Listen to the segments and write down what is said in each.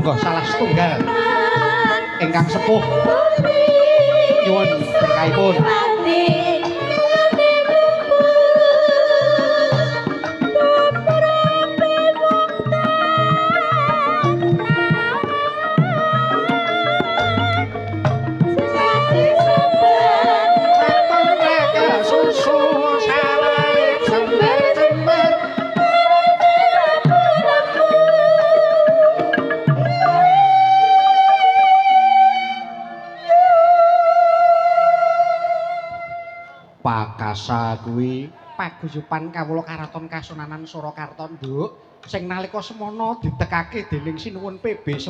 monggo salah setunggal ingkang sepuh nyuwun berkahipun. Pakasa kuwi paguyuban kawula karaton Kasunanan Surakarta, Nduk, sing nalika semana ditekake dening Sinuwun PB10.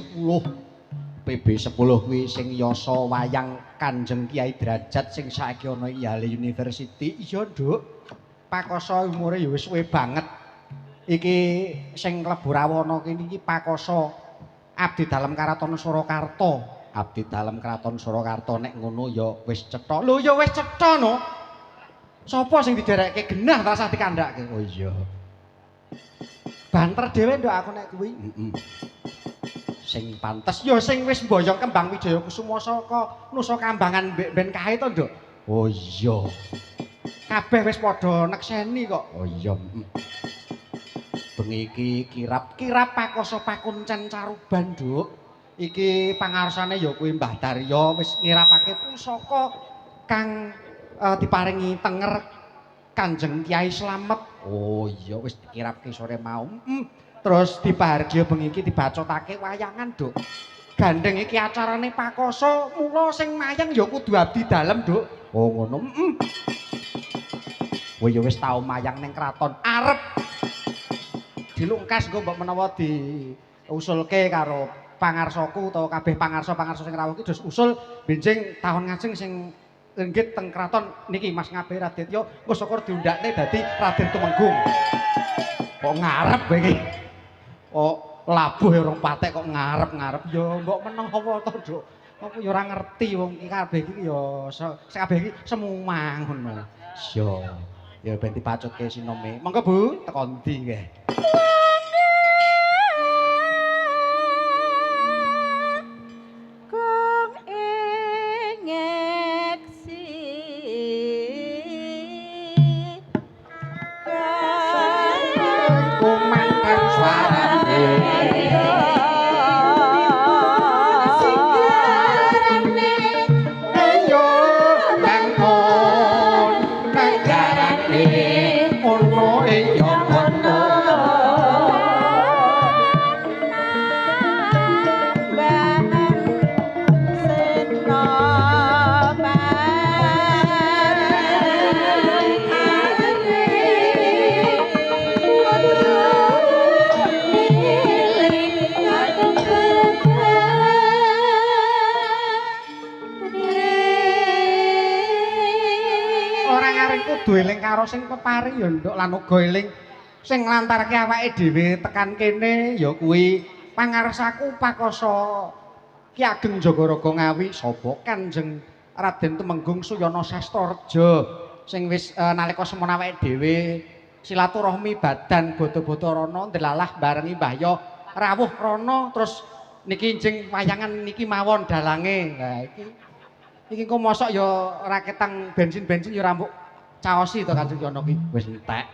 PB10 kuwi sing yasa wayang Kanjeng Kiai Derajat sing saiki ana Yale University. Iya, Nduk. Pakasa umure ya wis suwe banget. Iki sing klebu rawana kene iki Pakasa abdi dalem Karaton Surakarta. Abdi dalem Karaton Surakarta nek ngono ya wis cetha. Lho ya wis cetha no. Sapa sing diderekke genah ta sah dikandhake? Oh iya. Banter dhewe nduk aku nek kuwi. Sing pantes ya sing wis mboyong Kembang Wijaya Kusuma saka Nusa Kambangan ben kae to, Nduk. Oh iya. Kabeh wis padha nekseni kok. Oh iya. Bengi iki kirap Pakasa Pakuncen Caruban, Nduk. Iki pangarsane ya kuwi Mbah Darya wis ngirapake pusaka kang diparingi tenger Kanjeng Kiai Slamet. Oh iya wis dikirapke sore mau. Terus dipahargya bengi iki dibacotake wayangan, Nduk. Gandeng iki acarane Pakasa, mula sing mayang ya kudu abdi dalem, Nduk. Oh ngono. Oh ya wis tau mayang ning kraton. Arep dilungkas nggo mbok menawa diusulke karo pangarsaku utawa kabeh pangarsa-pangarsa sing rawuh iki terus usul benjing taun ngajeng sing Inggih teng kraton niki Mas Ngabe Raditya engko syukur diundakne dadi Raden Tumenggung. Kok ngarep kowe iki? Kok labuh orang patek kok ngarep-ngarep ya mbok menawa to, Nduk. Aku ya ora ngerti wong iki kabeh iki ya kabeh iki semumang ngono. Iya. Ya ben dipacutke sinome. Monggo Bu, teko ndi nggih? Eling karo sing peparing ya Nduk lan uga eling sing nglantarke awake dhewe tekan kene ya kuwi pangarsaku Pakasa Ki Ageng Jagaraga Ngawi sapa Kanjeng Raden Tumenggung Suyana Sastroreja sing wis nalika semana awake dhewe silaturahmi badan bodo-bodo rono ndelalah barengi Mbah Yo rawuh rono terus niki njing wayangan niki mawon dalange. Lah iki kok mosok ya ora ketang bensin-bensin ya rambuk caosi to Kanjeng Yono ki wis entek.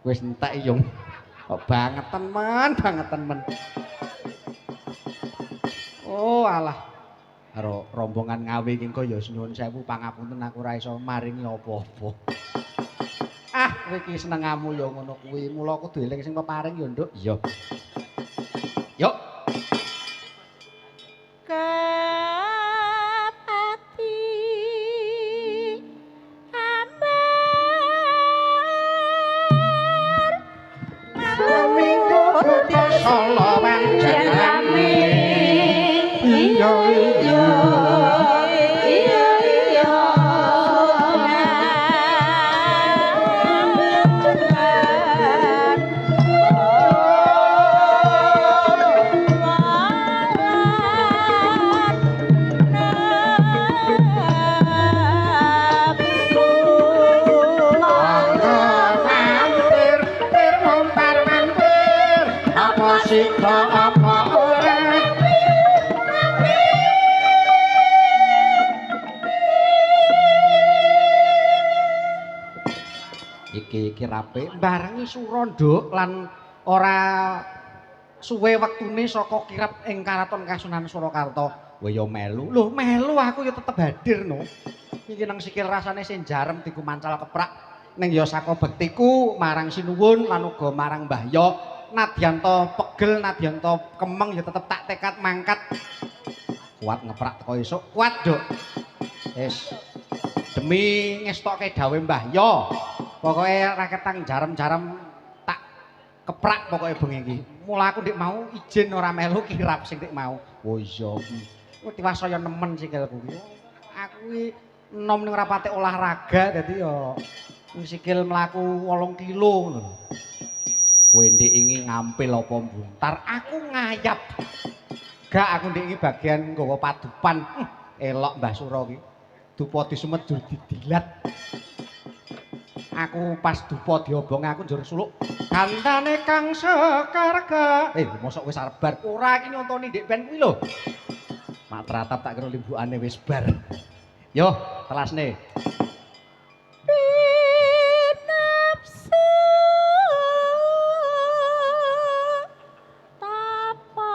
Wis entek yo. Kok bangetan men. Oh alah. Karo rombongan Ngawi iki engko ya nyuwun sewu pangapunten aku ora iso maringi apa-apa. Ah, kowe iki senengamu ya ngono kuwi. Mula kudu eling sing peparing ya, Nduk. Iya. Yuk. Sita apa ora Iki kirape barengi sura nduk lan ora suwe wektune saka kirap ing Karaton Kasunan Surakarta. Kowe ya melu. Lho, melu aku ya tetep hadir no. Iki nang sikil rasane senjarem dikumancal keprak ning ya saka bektiku marang Sinuwun lan uga marang Mbah Yo. Nadyan to pegel, nadyan to kemeng ya tetep tak tekad mangkat. Kuat ngeprak teko esuk, kuat, Duk. Wis demi ngestokke dawuh Mbah Yo. Pokoke raketang jarem-jarem tak keprak pokoke bengi iki. Mula aku ndik mau izin ora melu kirap sing ndik mau. Oh iya. Kuwi tiwasaya nemen sikilku iki. Aku iki enom ning ora patek olahraga dadi ya sikil mlaku 8 kilo ngono. Kowe ndik iki ngampil apa mbuntar, aku ngayap. Gak aku ndik iki bagian nggawa padupan. Elok Mbah Sura iki. Dupa disumet jur didilat. Aku pas dupa diobong aku njur suluk gantane Kang Sekarga. Mosok wis arep bar. Ora iki nyontoni ndek ben kuwi lho. Mak tratap tak kira limbukane wis bar. Yo, telasne. Binapsu tapak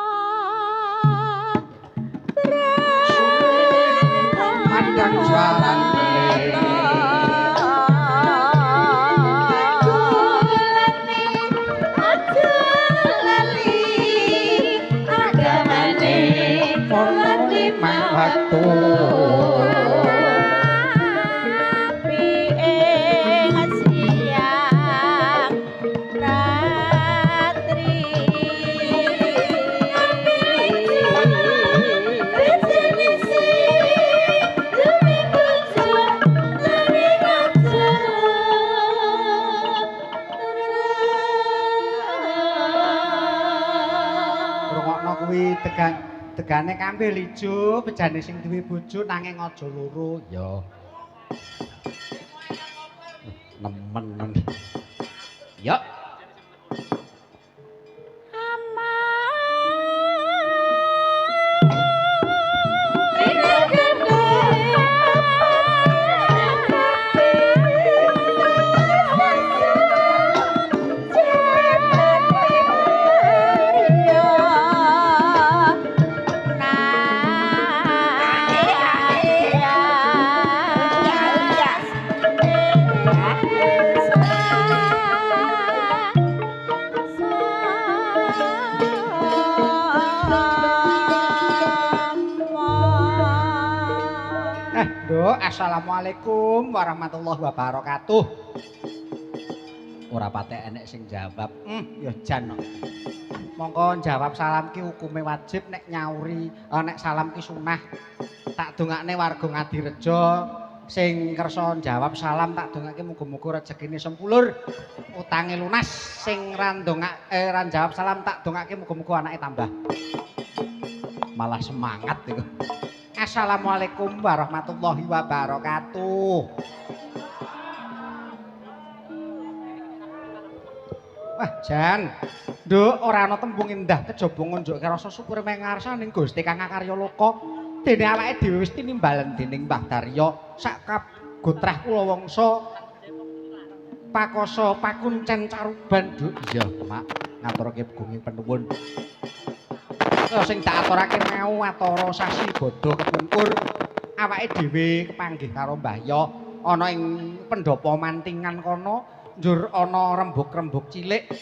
Pandang jalan tegane kambil ijo bejane sing duwe bojo nanging aja loro ya nemen ya Assalamualaikum warahmatullahi wabarakatuh. Ora patek enek sing jawab. Ya jan. Mongko jawab salam ki hukume wajib nek nyauri nek salam ki sunah. Tak dongakne warga Ngadirejo sing kersa jawab salam tak dongake muga-muga rezekine sempulur. Utange lunas sing ran jawab salam tak dongake muga-muga anake tambah. Malah semangat iku. Assalamualaikum warahmatullahi wabarakatuh. Wah, Jan. Nduk, ora ana tembung endah kejaba ngunjukake rasa syukur mengarsaning Gusti Kang Karya Loka. Dene awake dhewe wis tinimbalen dening Mbah Darya sak kagotrah kula wangsa pakoso pakuncen caruban, Nduk. Iya, Mak. Ngaturake gunging penuwun. Sing tak aturake mau atara sasi bodho kepungkur awake dhewe kepanggih karo Mbah Yo ana ing pendopo mantingan kono njur ana rembug-rembug cilik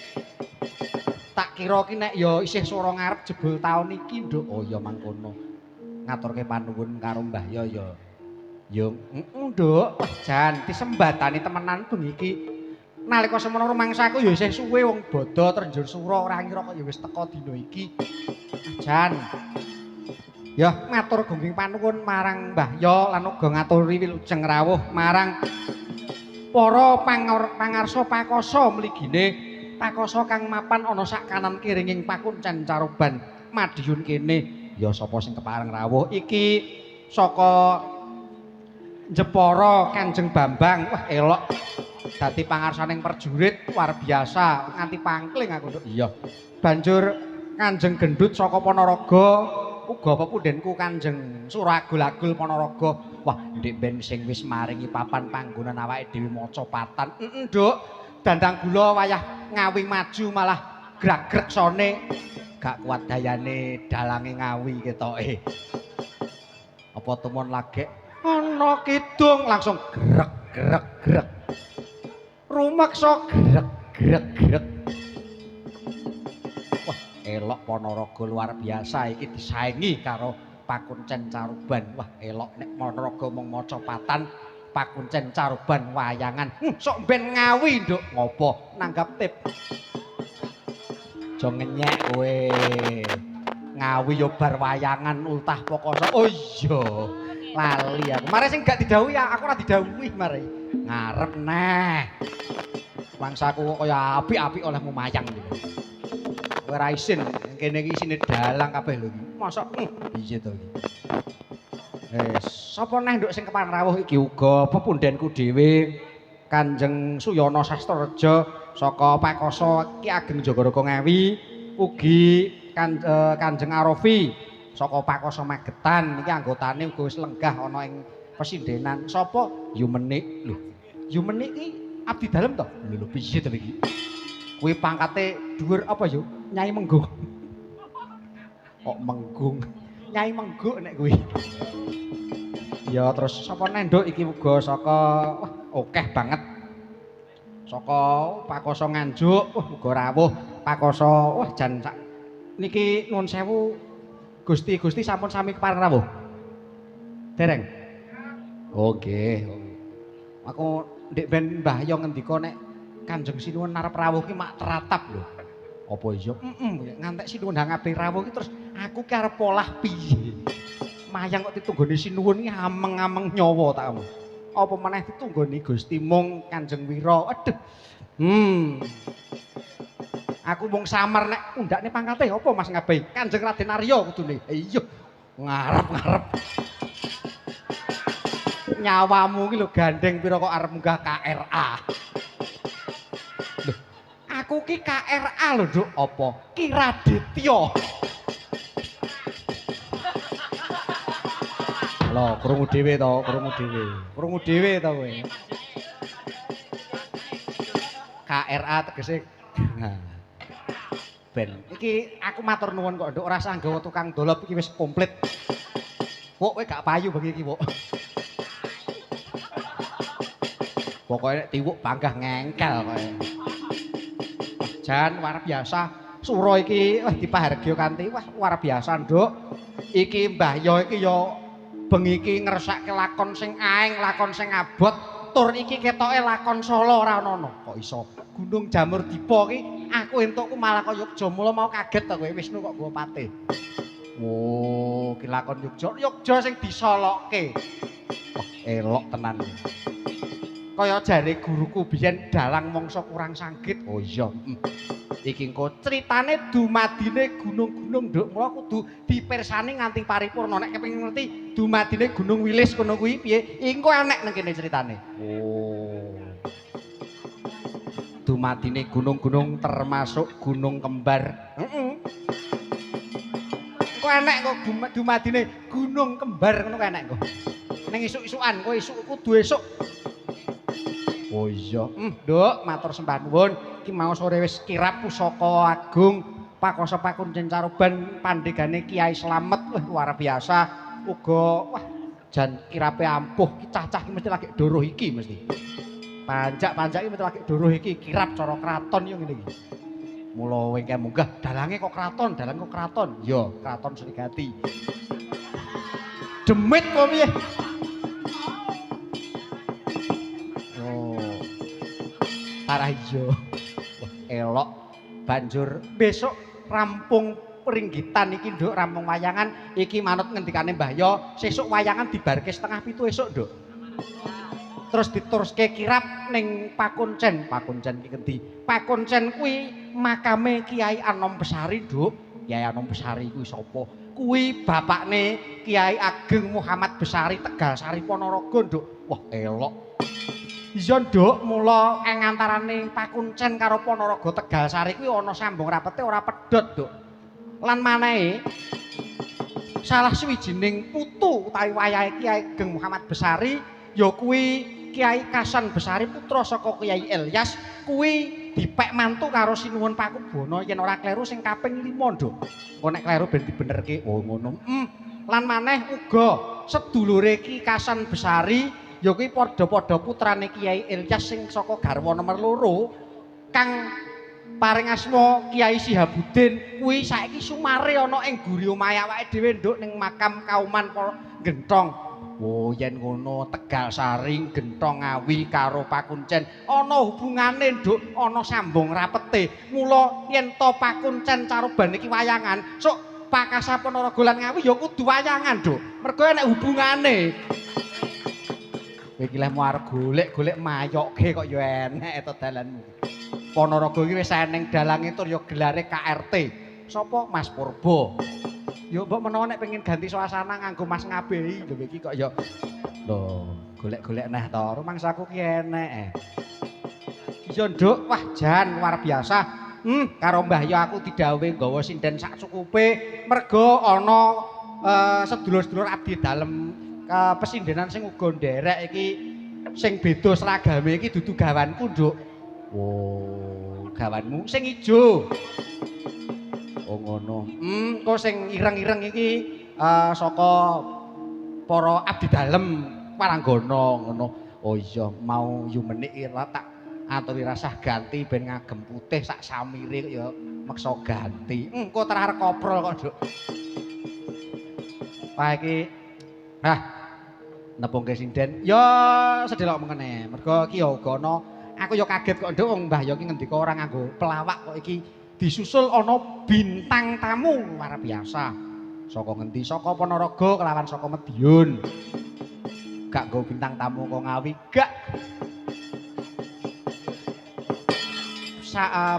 tak kira ki nek ya isih swara ngarep jebul taun iki Nduk. Oh ya mangkono ngaturke panuwun karo Mbah Yo ya yo Nduk jan disembadani temenan bengi iki nalika semono rumangsaku ya isih suwe wong bodho trenjur sura ora ngira kok ya wis teka dina iki. Jan. Ya matur gungging panuwun marang Mbah Yo lan uga ngaturi wilujeng rawuh marang para pangarsa pakoso mligine pakoso kang mapan ana sak kanan kiringing pakuncen caruban Madiun kene. Ya sapa sing kepareng rawuh iki saka Jepara Kanjeng Bambang. Wah elok. Dadi pangarsaning prajurit luar biasa nganti pangkling aku Nduk. Iya. Banjur Kanjeng Gendut saka Panaraga uga pepudenku Kanjeng Suragul-agul Panaraga Wah, ndek ben sing wis maringi papan panggonan awake dhewe maca patan. Nduk. Dandang gula wayah ngawi maju malah grag-greg sone. Gak kuat dayane dalange ngawi ketoke. Apa tumon lagek ana kidung langsung greg greg greg. Rumaksa greg greg greg. Wah, elok Ponorogo luar biasa iki disaingi karo Pakuncen Caruban. Wah, elok nek Ponorogo mung maca patan, Pakuncen Caruban wayangan. Sok ben ngawi, Nduk. Ngopo nanggap tip? Aja ngenyek kowe. Ngawi yo bar wayangan ultah pokoso. Oh iya. Lali aku. Mare sing gak didhawuhi aku ora didhawuhi mare. Ngarep neh. Mangsaku kok kaya apik-apik olehmu mayang iki. Kowe ora isin, kene iki isine dalang kabeh lho iki. Mosok piye to iki? Sapa neh nduk sing kepan rawuh iki uga pepundenku dhewe Kanjeng Suyana Sastrareja saka Pakoso Ki Ageng Jagaraga Ngawi ugi Kanjeng Arofi saka Pakoso Magetan iki anggotane uga wis lenggah ana ing pesindenan. Sapa? Yumenik. Lho, Yumenik iki abdi dalem to? Lho piye to iki? Kuwi pangkate dhuwur apa yo? Nyai Menggung. Kok Menggung? Nyai Mengguk nek kuwi. Ya terus sapa neh nduk iki uga saka wah akeh banget. Saka Pakoso Nganjuk, uga rawuh Pakoso. Wah jan sak niki nuwun sewu Gusti-gusti sampun sami kepareng rawuh. Dereng. Oh nggih. Aku ndek ben Mbah Yo ngendika nek Kanjeng Sinuwun arep rawuh ki mak teratap lho. Apa iya? Ngantek Sinuwun ngabe rawuh ki terus aku ki arep polah piye? Mayang kok ditunggoni Sinuwun ki ameng-ameng nyawa tak omong. Apa meneh ditunggoni Gusti Mung Kanjeng Wira. Aduh. Aku mung samar nek undakne pangkate apa Mas Ngabai? Kanjeng Raden Arya kudune. Iya. Ngarep-ngarep. Nyawamu ki lho gandeng pira kok arep munggah KRA. Lho, aku ki KRA lho, Nduk. Apa? Ki Raditya. Lho, krungu dhewe to, krungu dhewe. Krungu dhewe to kowe. KRA tegese ben. Iki aku matur nuwun kok, Nduk, ora usah nggawa tukang dolop iki wis komplit. Wok, kowe gak payu bengi iki, Wok. Pokoke nek tiwuk banggah ngengkel kowe. Jan luar biasa. Sura iki wah dipahargya kanthi wah luar biasa, Nduk. Iki Mbah Yo iki ya bengi iki ngersake lakon sing aeng, lakon sing abot. Tur iki ketoke lakon Solo ora ana. Kok iso Gunung Jamur Dipa ki aku entukku malah kok Yogya. Mula mau kaget to kowe Wisnu kok nggo pate. Oh, ki lakon Yogya. Yogya sing disolokke. Wah, elok tenan. Kaya jare guruku biyen dalang mangsa kurang sanggit. Oh iya. Iki engko critane dumadine gunung-gunung, Nduk. Mula kudu dipirsani nganti paripurna. Nek kepengin ngerti dumadine Gunung Wilis kono kuwi piye, engko enek nang kene critane. Oh. Dumadine gunung-gunung termasuk Gunung Kembar. Engko enek kok dumadine Gunung Kembar ngono kok enek kok. Ning isuk-isukan, kowe isuk kudu esuk. Oh iya, Nduk, matur sembah nuwun. Iki mau sore wis kirap pusaka agung Pakoso Pakuncen Caruban pandegane Kiai Slamet. Wah, luar biasa. Uga wah jan kirape ampuh. Ki cacah iki mesti lagi doroh iki mesti. Panjak-panjak iki mesti lagi doroh iki kirap cara kraton yo ngene iki. Mula wengke munggah dalange kok kraton, dalange kok kraton. Yo, kraton Srigati. Demit kok piye? Parah ijo. Wah, elok. Banjur besok rampung ringgitan iki, Nduk, rampung wayangan iki manut ngendikane Mbah Yo, sesuk wayangan dibarke 6:30 esuk, Nduk. Terus dituruske kirap ning Pakuncen. Pakuncen iki endi? Pakuncen kuwi makame Kiai Anom Besari, Nduk. Kiai Anom Besari kuwi sapa? Kuwi bapakne Kiai Ageng Muhammad Besari Tegalsari Ponorogo, Nduk. Wah, elok. Iya, Nduk, mula ing antarane Pakuncen karo Ponorogo Tegalsari kuwi ana sambung rapete ora pedhot, Nduk. Lan manehe salah suwijining putu utawi wayahe Kiai Ageng Muhammad Besari ya kuwi Kiai Kasan Besari putra saka Kiai Ilyas kuwi dipek mantu karo Sinuwun Pakubono yen ora kleru sing kaping 5 Nduk. Engko nek kleru ben dibenerke. Oh ngono. Lan maneh uga sedulure Ki Kasan Besari ya kuwi padha-padha putrane Kiai Ilyas sing saka garwa nomor 2 kang paring asma Kiai Sihabuddin kuwi saiki sumare ana ing guri omahe awake dhewe Nduk ning makam Kauman Gentong. Oh yen ngono Tegal Saring Gentong Ngawi karo Pakuncen ana hubungane Nduk, ana sambung rapete. Mula yen to Pakuncen caroban iki wayangan, sok Pakasa Ponorogo lan Ngawi ya kudu wayangan Nduk. Mergo enek hubungane. Kowe iki leh mau arep golek-golek mayokke kok ya enek to dalanmu. Ponorogo iki wis eneng dalange tur ya gelare KRT. Sopo Mas Purbo? Ya mbok menawa nek pengen ganti suasana nganggo Mas Ngabehi lho iki kok ya. Lho, golek-golek neh to. Rumangsaku ki enek. Iya Nduk, wah jan luar biasa. Karo Mbah ya aku didhawuhi nggawa sinden sak cukupe mergo ana sedulur-sedulur abdi dalem pesindenan sing uga nderek iki sing beda seragame iki dudu gawanku Nduk. Oh, gawanmu sing ijo. Oh ngono. Kok sing ireng-ireng iki saka para abdi dalem Waranggana ngono. Oh iya, mau yumenik ira tak aturi rasah ganti ben ngagem putih sak samire kok ya meksa ganti. Engko terarep koprol kok, Nduk. Wah iki nepungke sinden. Ya sedelok mengene. Mergo iki ya uga ana aku ya kaget kok Nduk wong Mbah ya ki ngendika ora nganggo pelawak kok iki disusul ana bintang tamu luar biasa. Saka ngendi? Saka Ponorogo kelawan saka Madiun. Gak nggo bintang tamu kok Ngawi, gak.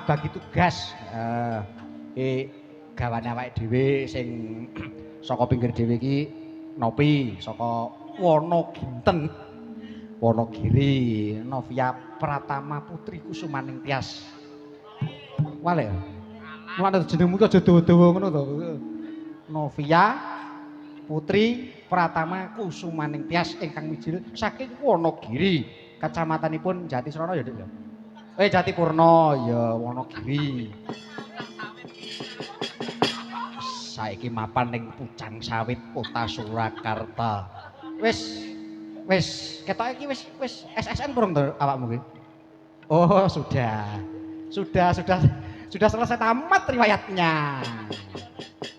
Bagi tugas gawane awake dhewe sing saka pinggir dhewe iki nopi saka Wonoginten. Wonogiri Novia Pratama Putri Kusumaning Tias. Wale. Mulane jenengmu aja dawa-dawa ngono to. Novia Putri Pratama Kusumaning Tias ingkang mijil saking Wonogiri, kecamatanipun Jatisrana ya, Dik ya. Jatipurna ya Wonogiri. Saiki mapan ning Pucang Sawit Kota Surakarta. Wis ketoke iki wis SSN burung to awakmu iki? Oh, sudah. Sudah selesai tamat riwayatnya.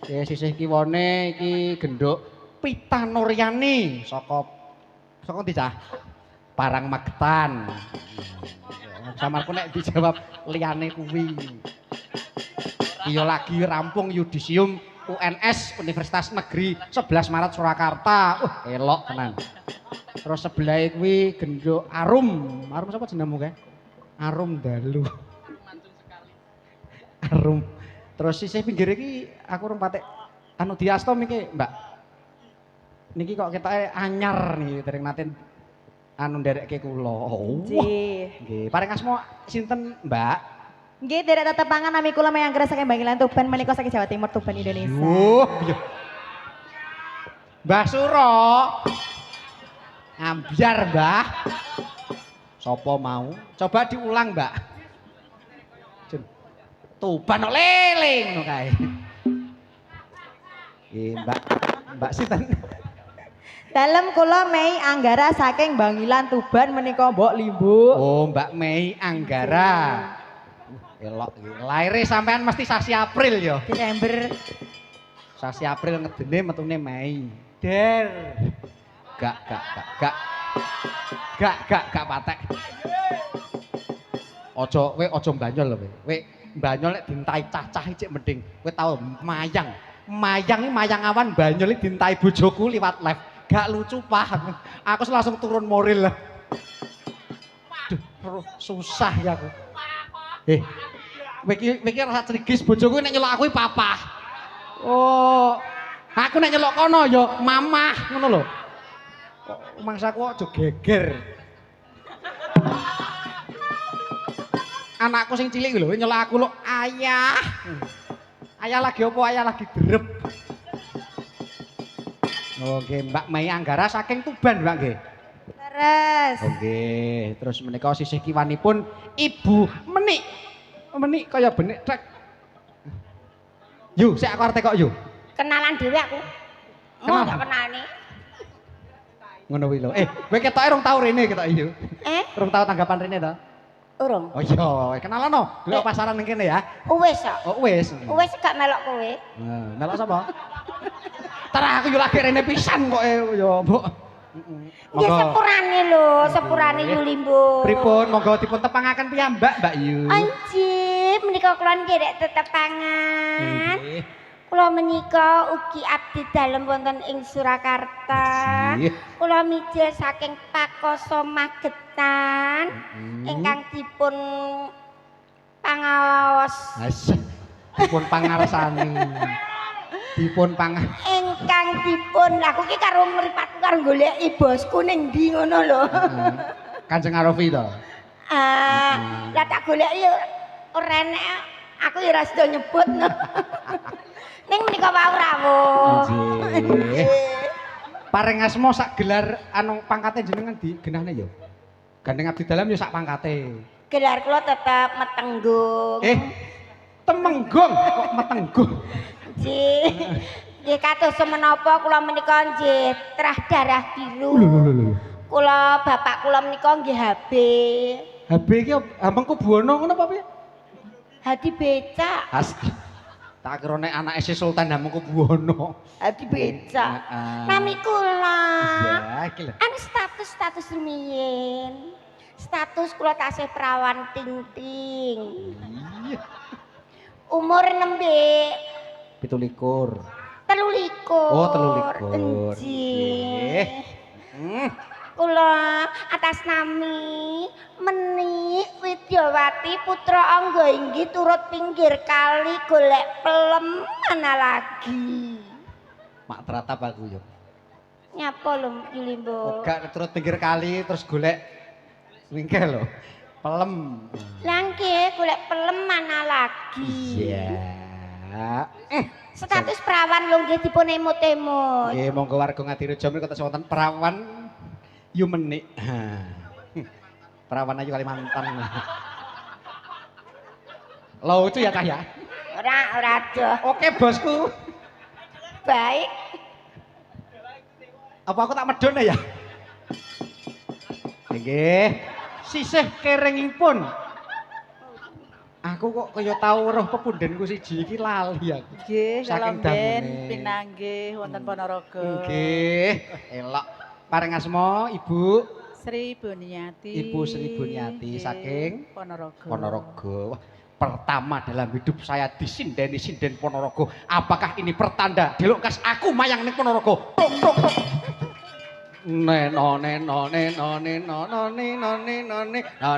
Sisih kiwane iki genduk Pita Nuryani saka ndi cah? Parang Magetan. Samarku nek dijawab liyane kuwi. Iya lagi rampung yudisium UNS Universitas Negeri 11 Maret Surakarta. Elok tenan. Terus sebelah kuwi genduk Arum. Arum sapa jenengmu kae? Arum Dalu. Arum. Terus sisih pinggir iki aku urung patek anu diastom iki, Mbak. Niki kok ketoke anyar nih dereng nate anu nderekke kula. Oh. Nggih. Paring asma sinten, Mbak? Nggih, derek tetepangan nami kula Mayangkara saking Bangilan Tuban menika saking Jawa Timur Tuban Indonesia. Mbah Suro. Ambyar, Mbah. Sopo mau? Coba diulang, Mbak. Tuban kok leling ngono kae. Nggih, Mbak sinten? Dalem kula Mei Anggara saking Bangilan Tuban menika Mbok Limbu. Oh, Mbak Mei Anggara. Elok iki. Laire sampean mesti sasi April ya. Desember. Sasi April ngedene metune Mei. Der. Gak patek. Ojo mbanyol lho kowe. Kowe mbanyol nek dintai cah-cah cek mending. Kowe tau mayang. Mayang iki mayang awan banyol iki dintai bojoku liwat live. Gak lucu paham. Aku langsung turun moral lah. Duh, susah ya aku. Kowe iki rasa cerigis bojoku nek nyelok aku papa. Oh, aku nek nyelok kono ya mamah ngono lho. Mangsaku aja geger. Anakku sing cilik lho nyelok aku lho, ayah. Ayah lagi opo? Ayah lagi drep. Oh nggih, Mbak Mei Anggara saking Tuban, Mbak nggih. Leres. Oh nggih, terus menika sisih kiwanipun Ibu Menik. Menik kaya benik trek. Yu, sik aku arep kok yu. Kenalan dhewe aku. Mau gak kenalne? Ngono kuwi lho. Kowe ketoke rong tau rene ketoke yu. Rong tau tanggapan rene to? Urung. Oh iya, kenalan no. Delok pasaran ning kene ya. Wis kok. Oh wis. Wis gak melok kowe. Nah, melok sapa? Terah aku yo lagi rene pisan kok yo, Mbok. Nggih sepurane lho, sepurane Yulimbo. Pripun monggo dipun tepangaken piyambak, Mbak Yu. Anjir, menika kula nggih rek tetepangan. Nggih. Kula menika ugi abdi dalem wonten ing Surakarta. Nggih. Kula mijil saking Pakoso Magetan ingkang dipun pangaos. Asyik. Dipun pangarsani. Dipun Ingkang dipun aku ki karo mripatku karo goleki bosku ning ndi ngono lho. Kanjeng Arafi to. Lah tak goleki yo ora enek aku yo ora sida nyebut. Ning menika wae rawuh. Nggih. Paring asma sak gelar anu pangkate jenengan digenahne yo. Gandeng abdi dalam yo sak pangkate. Gelar kula tetep Metenggung. Temenggung kok Metenggung. Nggih. Nggih kados menapa kula menika nggih terah darah biru. Lho. Kula bapak kula menika nggih HB. HB iki Hamengku Buwono ngono apa piye? Hadi becak. Tak kira nek anake si Sultan Hamengku Buwono. Hadi becak. Nami kula. Ya, iki lho. Anu status rumiyin. Status kula tasih perawan ting-ting. Iya. Umur nembe 17. 13. Oh, 13. Nggih. Kula atas nami Menik Widyawati putra angga inggih turut pinggir kali golek pelem mana lagi. Mak teratap aku yo. Nyapa lho Yulimbo? Gak turut pinggir kali terus golek wingke lho. Pelem. Lah nggih golek pelem mana lagi. Iya. Status perawan lho nggih dipun emut-emut. Nggih, monggo warga Ngadirejo menika kados wonten perawan Yu Menik. Perawan Ayu Kalimantan. Lucu ya Kah ya? Ora doh. Oke bosku. Baik. Apa aku tak medhone ya? Nggih. Sisih keringipun. Aku kok kaya tau roh pepundhenku siji iki lali aku. Nggih, kula Saking mben damene. pinanggih wonten Ponorogo. Nggih. Elok. Paring asma Ibu Sri Buniati. Ibu Sri Buniati saking Ponorogo. Ponorogo. Wah, pertama dalam hidup saya disindeni sinden Ponorogo. Apakah ini pertanda dilukas aku mayang ning Ponorogo? Tok tok tok. Neno neno neno neno neno neno neno neno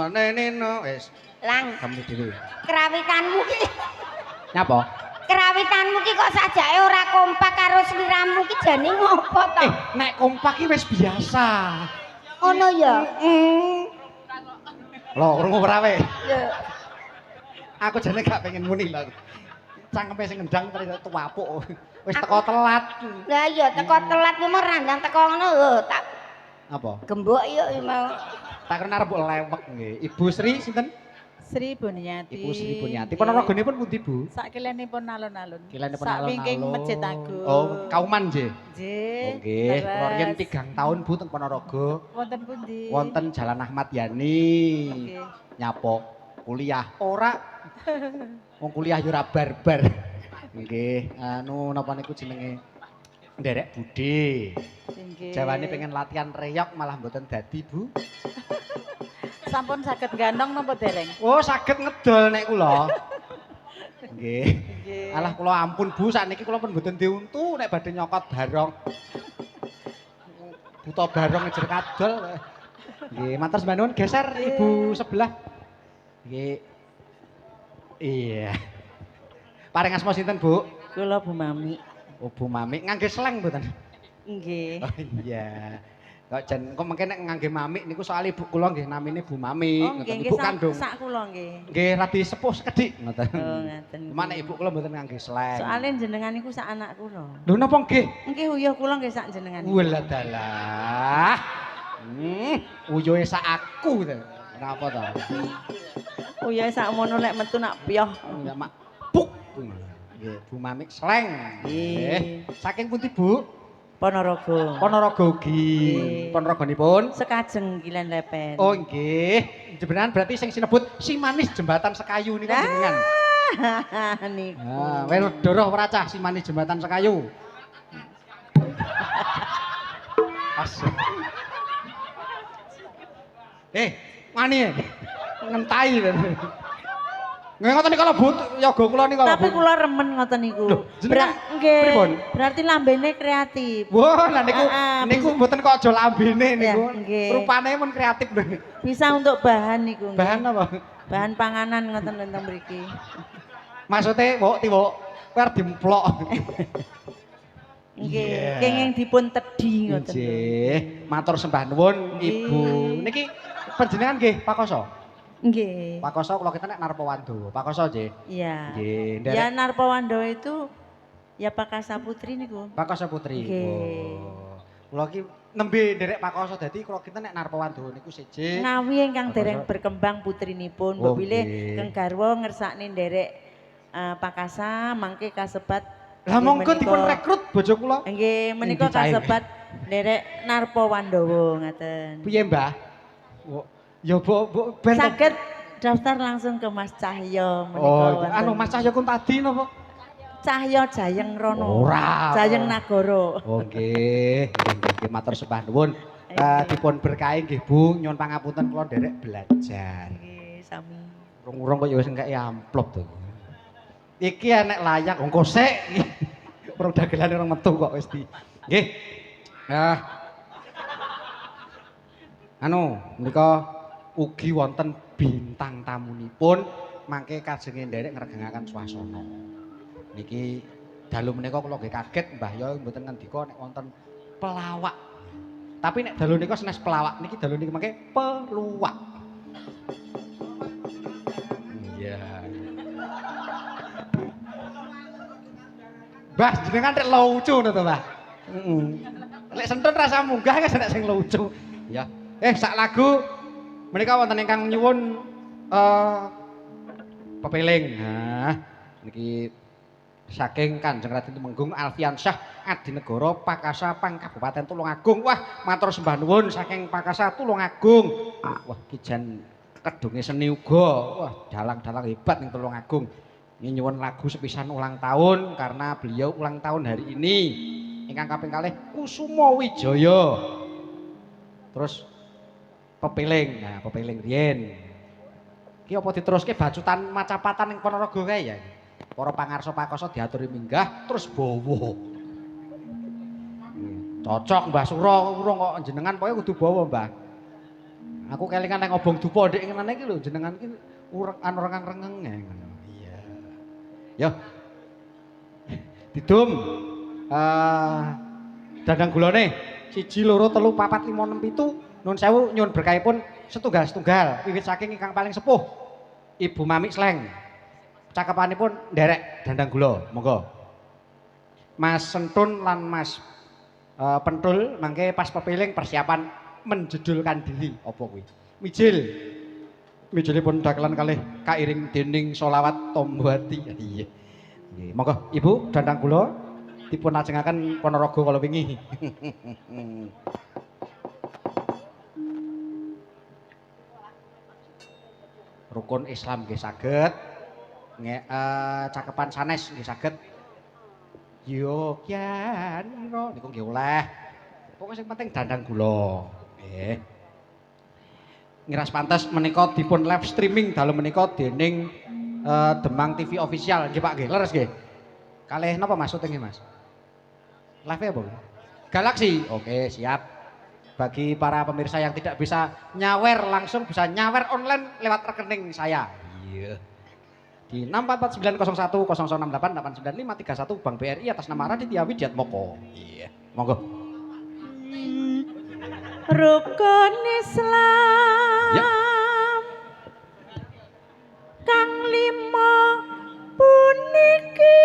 neno wis Lang, kamu dhewe. kerawitanmu ki. Nyapa? Kerawitanmu ki kok sajake ora kompak karo sliramu ki jane ngopo to? Nek kompak ki wis biasa. Ngono ya. Lho, krungu ora we? Lho, Aku jane gak pengen muni lho. Cangkeme sing ngendang terus tuwapuk. Wis teko telat. lah iya teko telat ki mau randang teko ngono lho tak Apa? gembok yo mau. Tak kena arep lewek nggih. Ibu Sri sinten? Sri Buniati. Ibu Sri Buniati. Ponorogonipun pundi, Bu? Sak kilenipun alun-alun. Kilenipun Sak alun-alun. wingking Masjid Agung. Oh, Kauman nggih. Nggih. Nggih, kula riyen 3 tahun Bu teng Ponorogo. Wonten pundi? Wonten Jalan Ahmad Yani. Nggih. Nyapok kuliah ora. Wong kuliah yo ora barbar. Nggih, anu napa niku jenenge? Nderek budhe. Nggih. Jawane pengen latihan reyok malah mboten dadi, Bu. Sampun saged gandong napa dereng? Oh, saged ngedol nek kula. Nggih. Nggih. Alah kula ampun Bu, sakniki kula pun mboten diuntu nek badhe nyokot barong. Buta barong ngejer kadol. Nggih, matur sembah nuwun geser Ibu sebelah. Nggih. Iya. Paring asma sinten, Bu? Kula Bu Mami. Oh, Bu Mami ngangge sleng mboten? Nggih. Oh iya. Kok jan engko mengke nek ngangge mamik niku soal ibu kula nggih namine Bu Mamik, Oh, ngoten nggih ibu kandung. sak kula nggih. Nggih radi sepuh sekedhik ngoten. Oh, ngaten. Cuma nek ibu kula mboten ngangge sleng. Soale jenengan niku sak anak kula. Lho napa nggih? Nggih uyuh kula nggih sak jenengan. Walah dalah. Uyuhe sak aku to. Napa to? Uyuhe sak mono lek metu nak piyoh. Ya mak puk. Nggih, Bu Mamik sleng. Nggih. Saking pundi, Bu? Ponorogo. Ponorogo ugi. Nggih. Ponorogonipun? Sekajeng Kilen Lepen. Oh nggih. Jenengan berarti sing sinebut si manis jembatan Sekayu niku jenengan. Niku. Ah, Wedoroh Wracah si manis jembatan Sekayu. Pas. Mani ngentai. Nggih ngoten niku Bu, yoga kula niku Tapi Bu. kula remen ngoten niku. Loh, jenengan Nggih. pripun? Berarti lambene kreatif. Wah, lah niku Ah, niku mboten kok aja lambene niku. Ya, nggih. Rupane pun kreatif lho. Bisa untuk bahan niku. nggih. Bahan apa? Bahan panganan ngoten tentang mriki. Maksudnya, Wok, tiwok, kowe arep dimplok. Nggih, Iya. kenging dipun tedhi ngoten. Nggih, matur sembah nuwun Ibu. Niki panjenengan nggih Pakoso. Nggih. Pakoso kula kita nek Narpawandawa. Pakoso nggih. Iya. Nggih, Ya nderek Narpawandawa itu ya Pakasa Putri niku. Pakoso Putri. Nggih. Oh. Kula ki nembe nderek Pakoso dadi kula kita nek Narpawandawa niku siji. Ngawi ingkang dereng berkembang putrinipun, Oh, mbok bilih nggih. Kang Garwa ngersakne nderek Pakasa mangke kasebat. Lah monggo menika- dipun rekrut bojo kula. Nggih, menika Endi cahe? kasebat nderek Narpawandawa ngaten. Piye, Mbah? Oh, ya Bu, ben Saged daftar langsung ke Mas Cahyo menika. Oh, wonten. anu Mas Cahyo kun tadi napa? Cahyo Jayeng Rono. Ora. Jayeng Nagara. Oh nggih, nggih matur sembah nuwun. Dipun berkahi nggih Bu, nyuwun pangapunten kula nderek belajar. Nggih, sami. Urung-urung kok ya wis engke amplop to. Iki enek layak wong kosek. Urung dagelane urung metu kok wis di. Nggih. Anu, menika ugi wonten bintang tamunipun mangke kajenge nderek ngregengaken swasana. Niki dalu menika kula nggih kaget Mbah Yo mboten ngendika nek wonten pelawak. Tapi nek dalu nika sanes pelawak niki dalu niki mangke peluwak. Iya. Mbah jenengan rek lucu to Mbah. Heeh. Lek sentun rasa munggah kan nek sing lucu. Ya. Sak lagu menika wonten ingkang nyuwun pepeling. Nah, niki saking Kanjeng Raden Tumenggung Alfiansyah Adinegara Pakasa Pang Kabupaten Tulungagung. Wah, matur sembah nuwun saking Pakasa Tulungagung. Wah, ki jan kedunge seni uga. Wah, dalang-dalang hebat ning Tulungagung. Ini nyuwun lagu sepisan ulang tahun karena beliau ulang tahun hari ini. Ingkang kaping kalih Kusuma Wijaya. Terus pepeling. Nah, pepeling riyen. Ki apa diteruske bacutan macapatan ning Ponorogo kae ya. Para pangarsa Pakoso diaturi minggah terus bawa. Cocok Mbah Sura urung kok jenengan pokoke kudu bawa, Mbah. Aku kelingan nang obong dupa ndek ngene iki lho jenengan iki anu rengeng-rengeng ngono. Iya. Yo. Didum. Dandang gulane 1 2 3 4 5 6 7. Nuwun sewu nyuwun berkahipun setunggal-setunggal wiwit saking ingkang paling sepuh Ibu Mamik Sleng. Cakepanipun nderek dandang gula, monggo. Mas Sentun lan Mas Pentul mangke pas pepiling persiapan menjedulkan diri apa kuwi. Mijil. Mijilipun dakelan kalih kairing dening solawat Tombati. Iya. Nggih, monggo Ibu dandang gula dipun lajengaken Ponorogo kala wingi. Rukun Islam nggih saged. Cakepan sanes nggih saged. Yogyaniro niku nggih oleh. Pokoke sing penting dandang gula. Nggih. Ngiras pantes menika dipun live streaming dalu menika dening Demang TV official nggih Pak nggih. Leres nggih. Kalih napa Mas syuting Mas? Live apa? Galaxy. Oke, siap. Bagi para pemirsa yang tidak bisa nyawer langsung bisa nyawer online lewat rekening saya. Iya. Di 649010068899531 Bank BRI atas nama Raditya Widiatmoko. Iya. Monggo. Rukun Islam Ya. kang lima puniki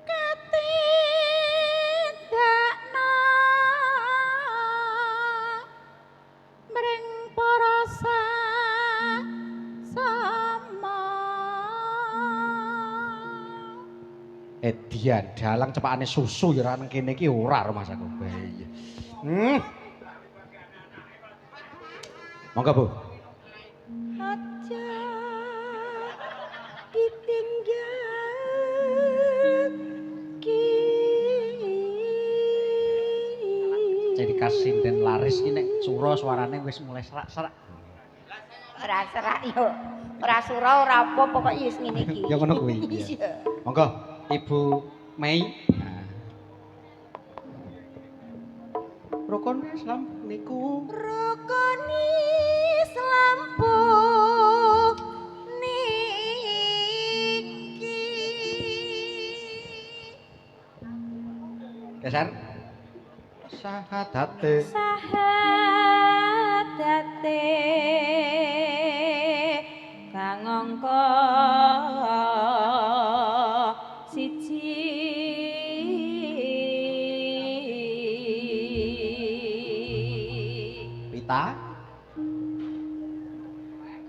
katindakna mring para sama. Edian dalang cepakane susu ya nang kene iki ora Mas aku. Monggo Bu. Aja ditinggal Jadi kasinden laris iki nek sura suarane wis mulai serak-serak. Ora serak yo. Ora sura ora apa pokoke wis ngene iki. Ya ngono kuwi. Iya. Monggo Ibu Mei. Rukun Islam niku Rukun Islam niki dasar sahadate sahadate kang angka siji pita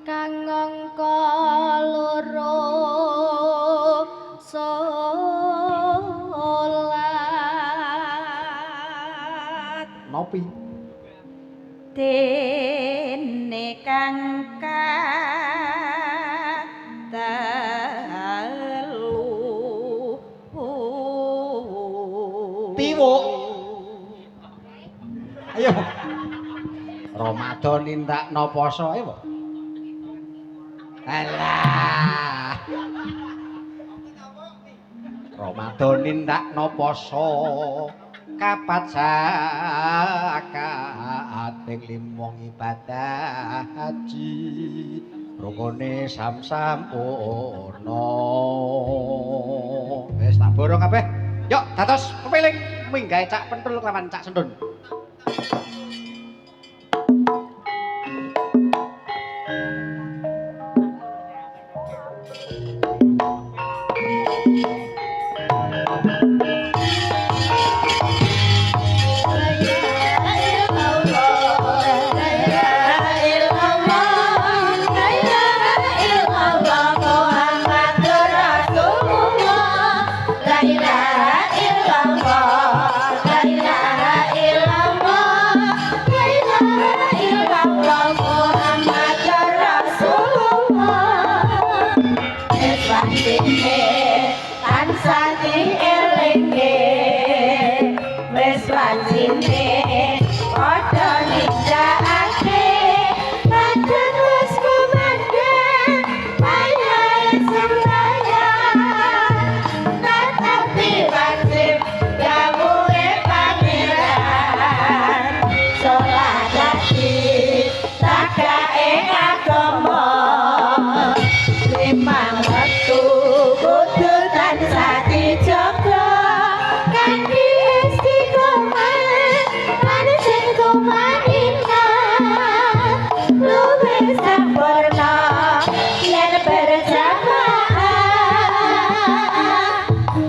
kang angka loro salat nopi dene kang tiwuk ayo Ramadan nindakno poso ayo alah Ramadan nindakno poso kapat zakat ping 5 ibadah haji rukune sam-sam ono wis tak borong kabeh yuk dados pepiling minggae cak pentul kelawan cak sendun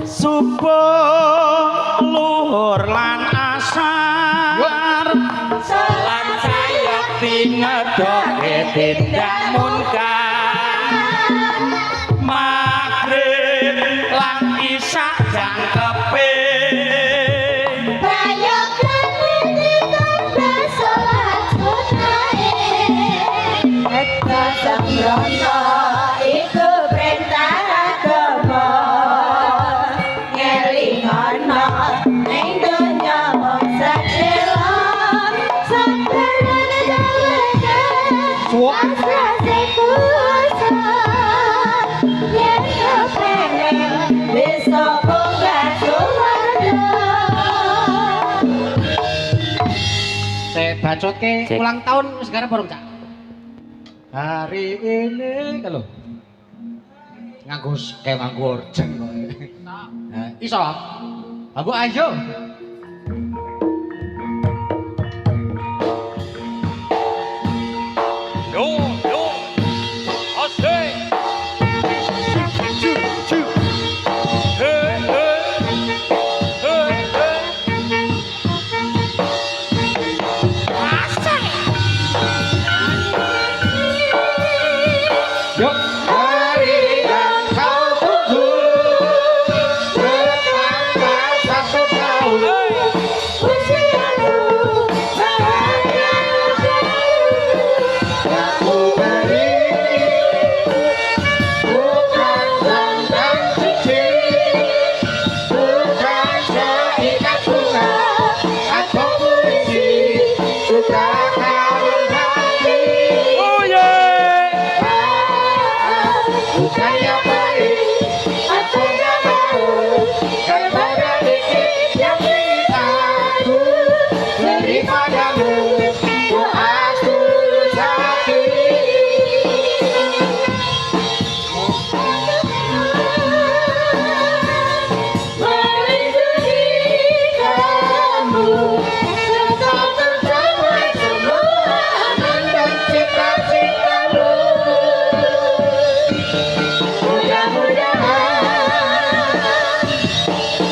subuh luhur lan asar salat sayakti ngedoke tindak munkar maghrib lan isya jangkepe iku perintah agama ngelingono ning donya wong sadelo sabarane asrase kuasa yen kepengen bisa munggah swarga saya bacotke ulang tahun sekarang bareng cak hari ini kalau nganggo kayak nganggo orjen Iso. Aku ayo. Yo, asik. Hey, hey. Hey, hey. Asik. Yuk. Hari yang kau tunggu bertambah 1 tahun. Aku beri bukan uang dan cincin, bukan seikat bunga atau puisi, sudah kalung hati. Oh yeah. Bukannya baik, aku gak mau daripada dikit yang ingin aku beri padamu. Doa tulus hati. Melindungi kamu, tetap tercapai semua angan dan cita-citamu. Mudah-mudahan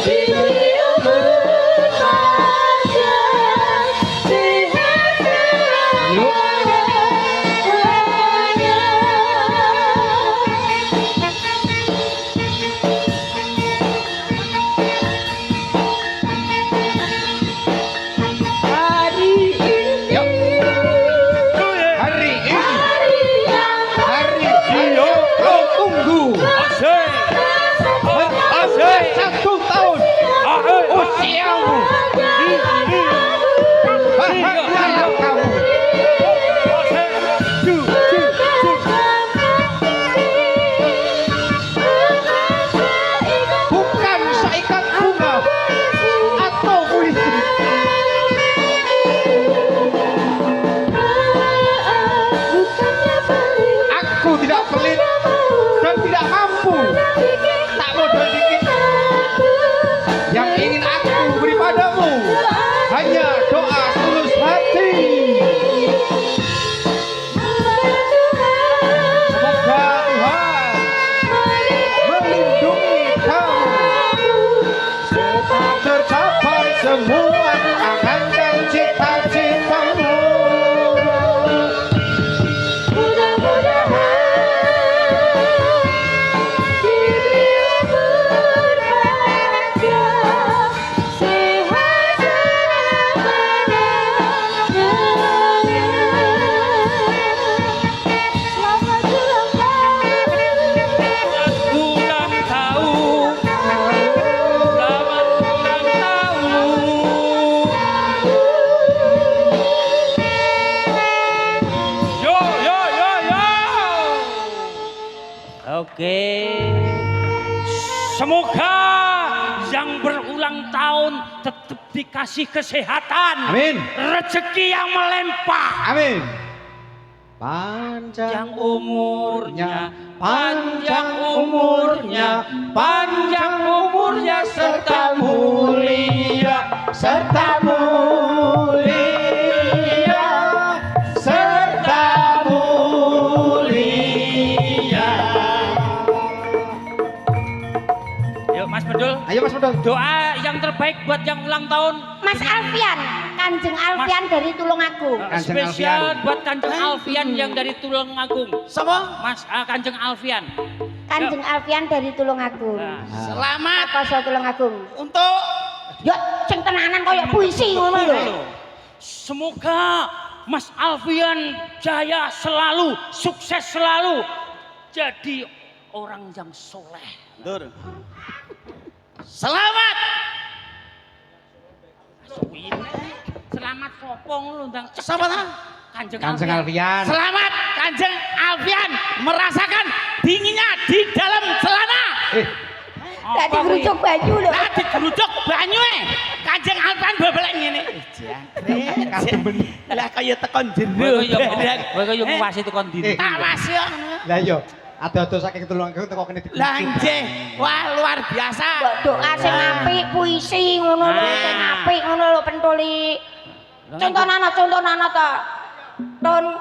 diberi umur panjang, sehat selamanya. Hari ini, hari ini, hari yang kau tunggu. Asik. Asik. 1 tahun usiamu. Bahagia kamu. Bukan seikat bunga atau puisi. Aku tidak pelit dan tidak mampu. Tak modal dikit. Yang ingin aku beri padamu hanya doa tulus hati. Semoga Tuhan melindungi kamu, tetap tercapai semua angan dan cita-citamu. Mudah-mudahan diberi umur panjang, sehat selamanya. Selamat ulang tahun. Ulang tahun. Selamat ulang tahun. Yo. Oke. Semoga yang berulang tahun tetap dikasih kesehatan. Amin. Rezeki yang melimpah. Amin. Panjang umurnya, Panjang umurnya, panjang umurnya serta mulia, serta mulia, serta mulia. Yuk Mas Bedul, Ayo Mas Bedul. doa yang terbaik buat yang ulang tahun. Mas Alfian, Kanjeng Alfian dari Tulungagung. Kanjeng Spesial Alfian. buat Kanjeng Alfian yang dari Tulungagung. Sama. Mas Kanjeng Alfian. Kanjeng Alfian dari Tulungagung. Nah, Selamat Pakoso Tulungagung. Untuk Yo, sing tenanan koyo puisi ngono lho. semoga Mas Alfian jaya selalu, sukses selalu, jadi orang yang soleh. selamat. Selamat sopong lu ndang. Siapa nah? Kanjeng Alfian. Selamat Kanjeng Alfian merasakan dinginnya di dalam celana. Lah digerucuk banyu lho. Lah digerucuk banyu Kanjeng Alfian bebelek ngene. Kademen. Lah kaya tekon jero. Kowe kaya ngwasi tekan ndi? Tak wasi. Lah yo, Ado-ado saking Tulungagung teko kene dikucuk. Lah nggih. Wah, luar biasa. Mbok doa sing apik puisi ngono lho sing apik ngono lho pentuli. Contonana ta.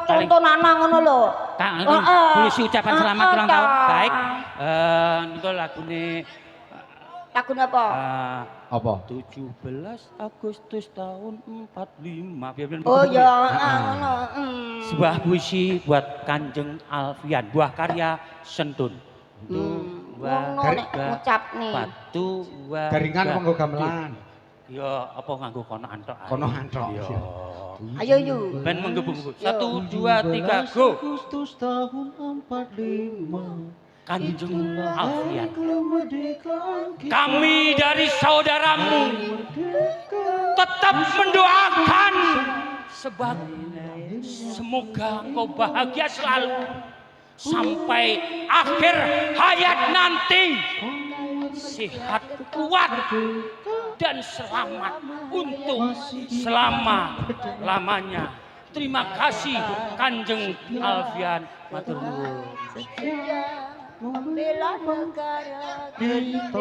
Contonana ngono lho. Kang, puisi ucapan selamat ulang tahun. Baik. Niku lagune Lagu apa? Apa? 17 Agustus tahun 45. Biar Oh ya, ngono. Sebuah puisi buat Kanjeng Alfian, buah karya Sentun. Ngono nek ngucapne. Batu Garingan apa nggo gamelan? Ya, apa nganggo konokan tok. Konokan tok. Ya. Ayo yu. Ben menggebu-gebu. 1 2 3 go. Agustus tahun 45. Kanjeng Alfian. Kami dari saudaramu tetap mendoakan semoga engkau bahagia selalu sampai akhir hayat nanti, sehat, kuat dan selamat untuk selama-lamanya. Terima kasih Kanjeng Alfian. Matur nuwun. Membela negara kita.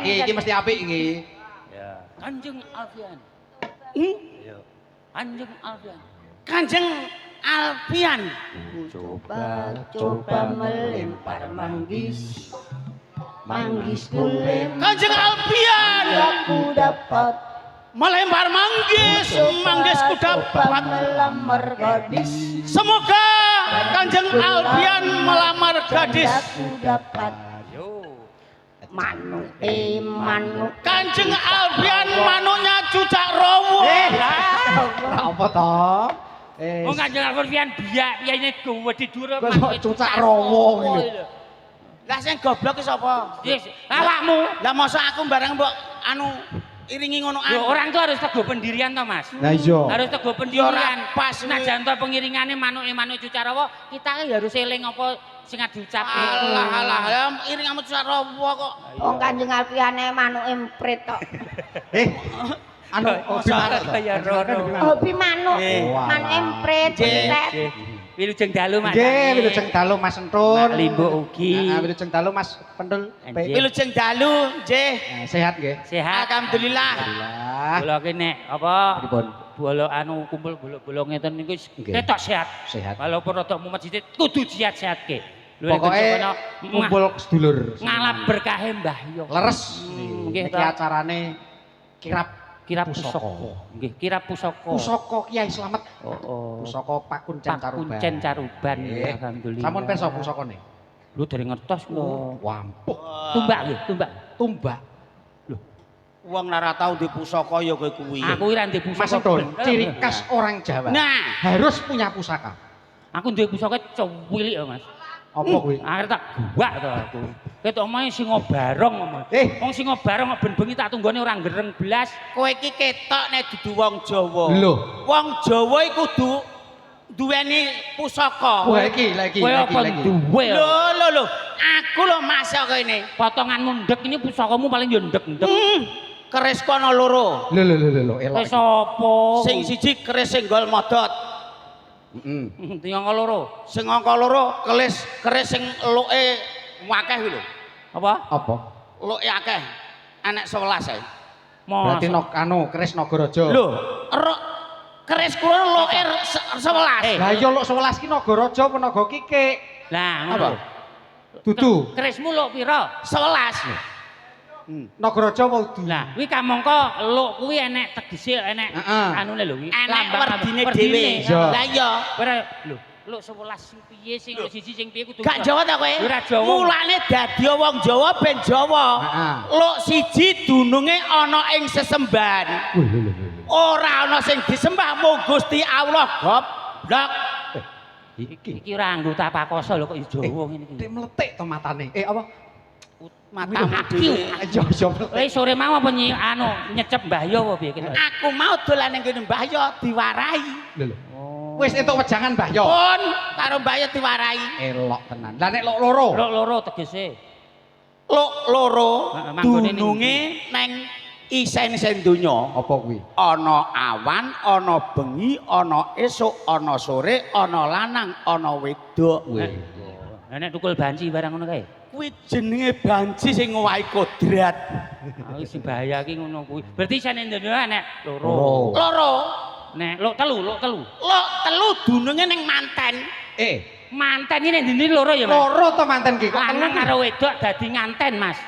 Iki mesti apik iki. Ya, Kanjeng Alfian. Ih, Kanjeng Alfian. Kanjeng Alfian. Coba melempar manggis. Manggis kulem. Kanjeng Alfian. Aku dapat Melempar manggis, manggisku dapat. melamar gadis. Semoga Kanjeng Alfian melamar gadis. Aku dapat manu manu. Kanjeng Alfian manuknya cucak rowo. Apa toh? Oh Kanjeng Alfian biak piyane gede dhuwur Kok cucak rowo iki. Lah sing goblok ki sapa? Yes, awakmu. Lah mosok aku bareng mbok anu iringi ngono Yo, orang tuh harus teguh pendirian toh Mas. Nah iya. Harus teguh pendirian. Ora pas Senajan to pengiringane manuk cucak rawa, kita harus eling apa sing diucapke. Alah, iring kamu sarawa kok. Wong Kanjeng Alfiane manuk emprit tok. Anu hobi manuk to. Ya rono. Hobi manuk, Wah. manuk emprit, entet. Wilujeng dalu Mas. Nggih, wilujeng dalu Mas Entun. Mak Limbo ugi. Heeh, wilujeng dalu Mas Pentul. Nggih. Wilujeng dalu, nggih. Sehat nggih. Sehat. Alhamdulillah. Alhamdulillah. Kula ki nek apa Pripun? bola anu kumpul bola-bola ngeten niku Nggih. ketok sehat. Sehat. Walaupun rada mumet sithik kudu sehat-sehatke. Lho Pokoke kumpul sedulur. ngalap berkahe Mbah Yo. Leres. Nggih Iki to. acarane kirap Pusaka. Nggih, kirap pusaka. Pusaka Kiai Slamet. Oh. Pusaka Pakuncen Caruban. Pakuncen Caruban. Nggih. Alhamdulillah. Sampun pirsa pusakane? Lho dereng ngertos kula. Wampuh. Tumbak nggih, tumbak. Tumbak. Wong ora tau di pusaka ya kowe kuwi. Aku ora ndek pusaka. Mas Entun, bener. ciri khas orang Jawa. Nah, Harus punya pusaka. Aku duwe pusaka cuwilik ya, Mas. Apa kuwi? Akhir tak guwak to aku. Ketok omahe singa barong omah. Wong singa barong kok ben bengi tak tunggone ora gereng blas. kowe iki ketok nek dudu wong Jawa. Lho. Wong Jawa iku kudu duweni pusaka. Wah iki lagi Kowe apa duwe? Lho, aku lho masuk kene. Potonganmu ndek ini pusakamu paling yo ndek-ndek. Keris kono loro. Lho, elok. Wis sapa? Sing siji keris senggol modot. Heeh. Tiyang loro. Sing angka loro keris sing eluke akeh kuwi lho. Apa? Apa? Eluke akeh. Anek 11 ae. Berarti Mos. keris Nagaraja. Lho, keris kula eluke 11. Lah iya lho 11 ki Nagaraja apa Naga Kikik? Lah Apa? ngono. Dudu. Kerismu lho pira? 11. Nagaraja apa udu? Lah, kuwi kamangka luk kuwi enek tegese enek Heeh. anune lho kuwi. Enek werdine werdine. dhewe. Iya. Lah iya. Ora lho, luk 11 sing piye sing siji sing piye kudu. Gak Jawa ta kowe? Ora Jawa. Mulane dadi wong Jawa ben Jawa. Heeh. Luk siji dununge ana ing sesembahan. Lho. Ora ana sing disembah mung Gusti Allah goblok. Iki. Iki ora anggota pakoso lho kok Jawa ngene iki. Dik meletik to matane. Apa? Matamu Aku. dhewe. Ayo meletik. Wis sore mau apa anu nyecep Mbah Yo apa piye kene? Aku mau dolan ning kene Mbah Yo diwarai. Lho. Wis entuk wejangan Mbah Yo. Pun karo Mbah Yo diwarai. Elok tenan. Lah nek lok loro. Luk loro tegese. Luk loro Heeh, manggone ning dununge neng isen-isen donya. Apa kuwi? Ana awan, ana bengi, ana esuk, ana sore, ana lanang, ana wedok. Nek tukul banci barang ngono kae. Kuwi jenenge banci sing ngowahi kodrat. Aku sing bahaya ki ngono kuwi. Berarti sane ndono nek loro. Loro. Nek lok telu. Lok telu dununge ning manten. Manten iki nek ndi loro ya, Mas? Loro to manten ki. Lanang karo wedok dadi nganten, Mas.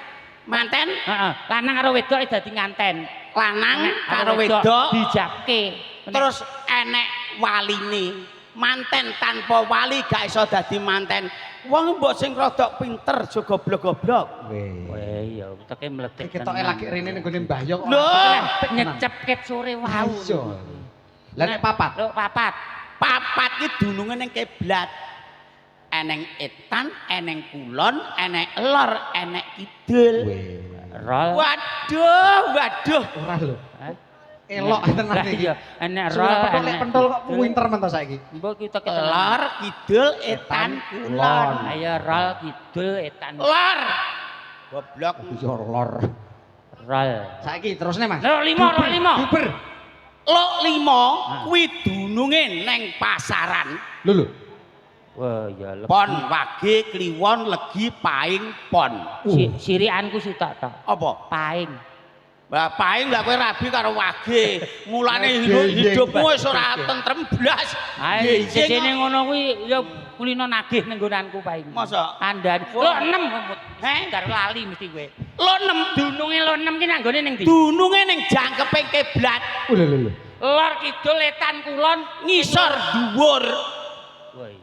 Manten? Heeh, lanang karo wedok dadi nganten. Lanang karo wedok dijapke. terus enek waline. Manten tanpa wali gak iso dadi manten. Wong mbok sing rada pinter aja goblok-goblok. Weh, ya teke meletik. Ketoke lagi rene ning gone Mbah Yok. Lho, nyecep ket sore wau. Lah nek papat. Lho, papat. Papat ki dununge ning kiblat. Eneng etan, eneng kulon, enek lor, enek kidul. Rol. Waduh. Ora lho. Elok tenan iki. Iya, enek rol. Nek pentol kok pinter men to saiki. Mbok kita ketemu. Lor, kidul, etan, kulon. Ayo rol kidul etan. Lor. Goblok. Iso lor. Rol. Saiki terusne Mas. Lho 5. Buber. Lok 5 kuwi dununge neng pasaran. Lho. Wah, ya lebih. Pon wage kliwon legi paing pon. Sirianku sitok tok. Apa? Paing. Lah paing lah kowe rabi karo wage. Mulane hidupmu wis ora tentrem blas. Ae jejene ngono kuwi ya kulino nagih ning nggonanku paing. Masa? Andani. Lho 6. Karo lali mesti kowe. Lo 6 Dununge lho 6 ki nanggone ning ndi? dununge ning jangkepe kiblat. Lho. Lor kidul etan kulon Ngisor dhuwur. Wah iya.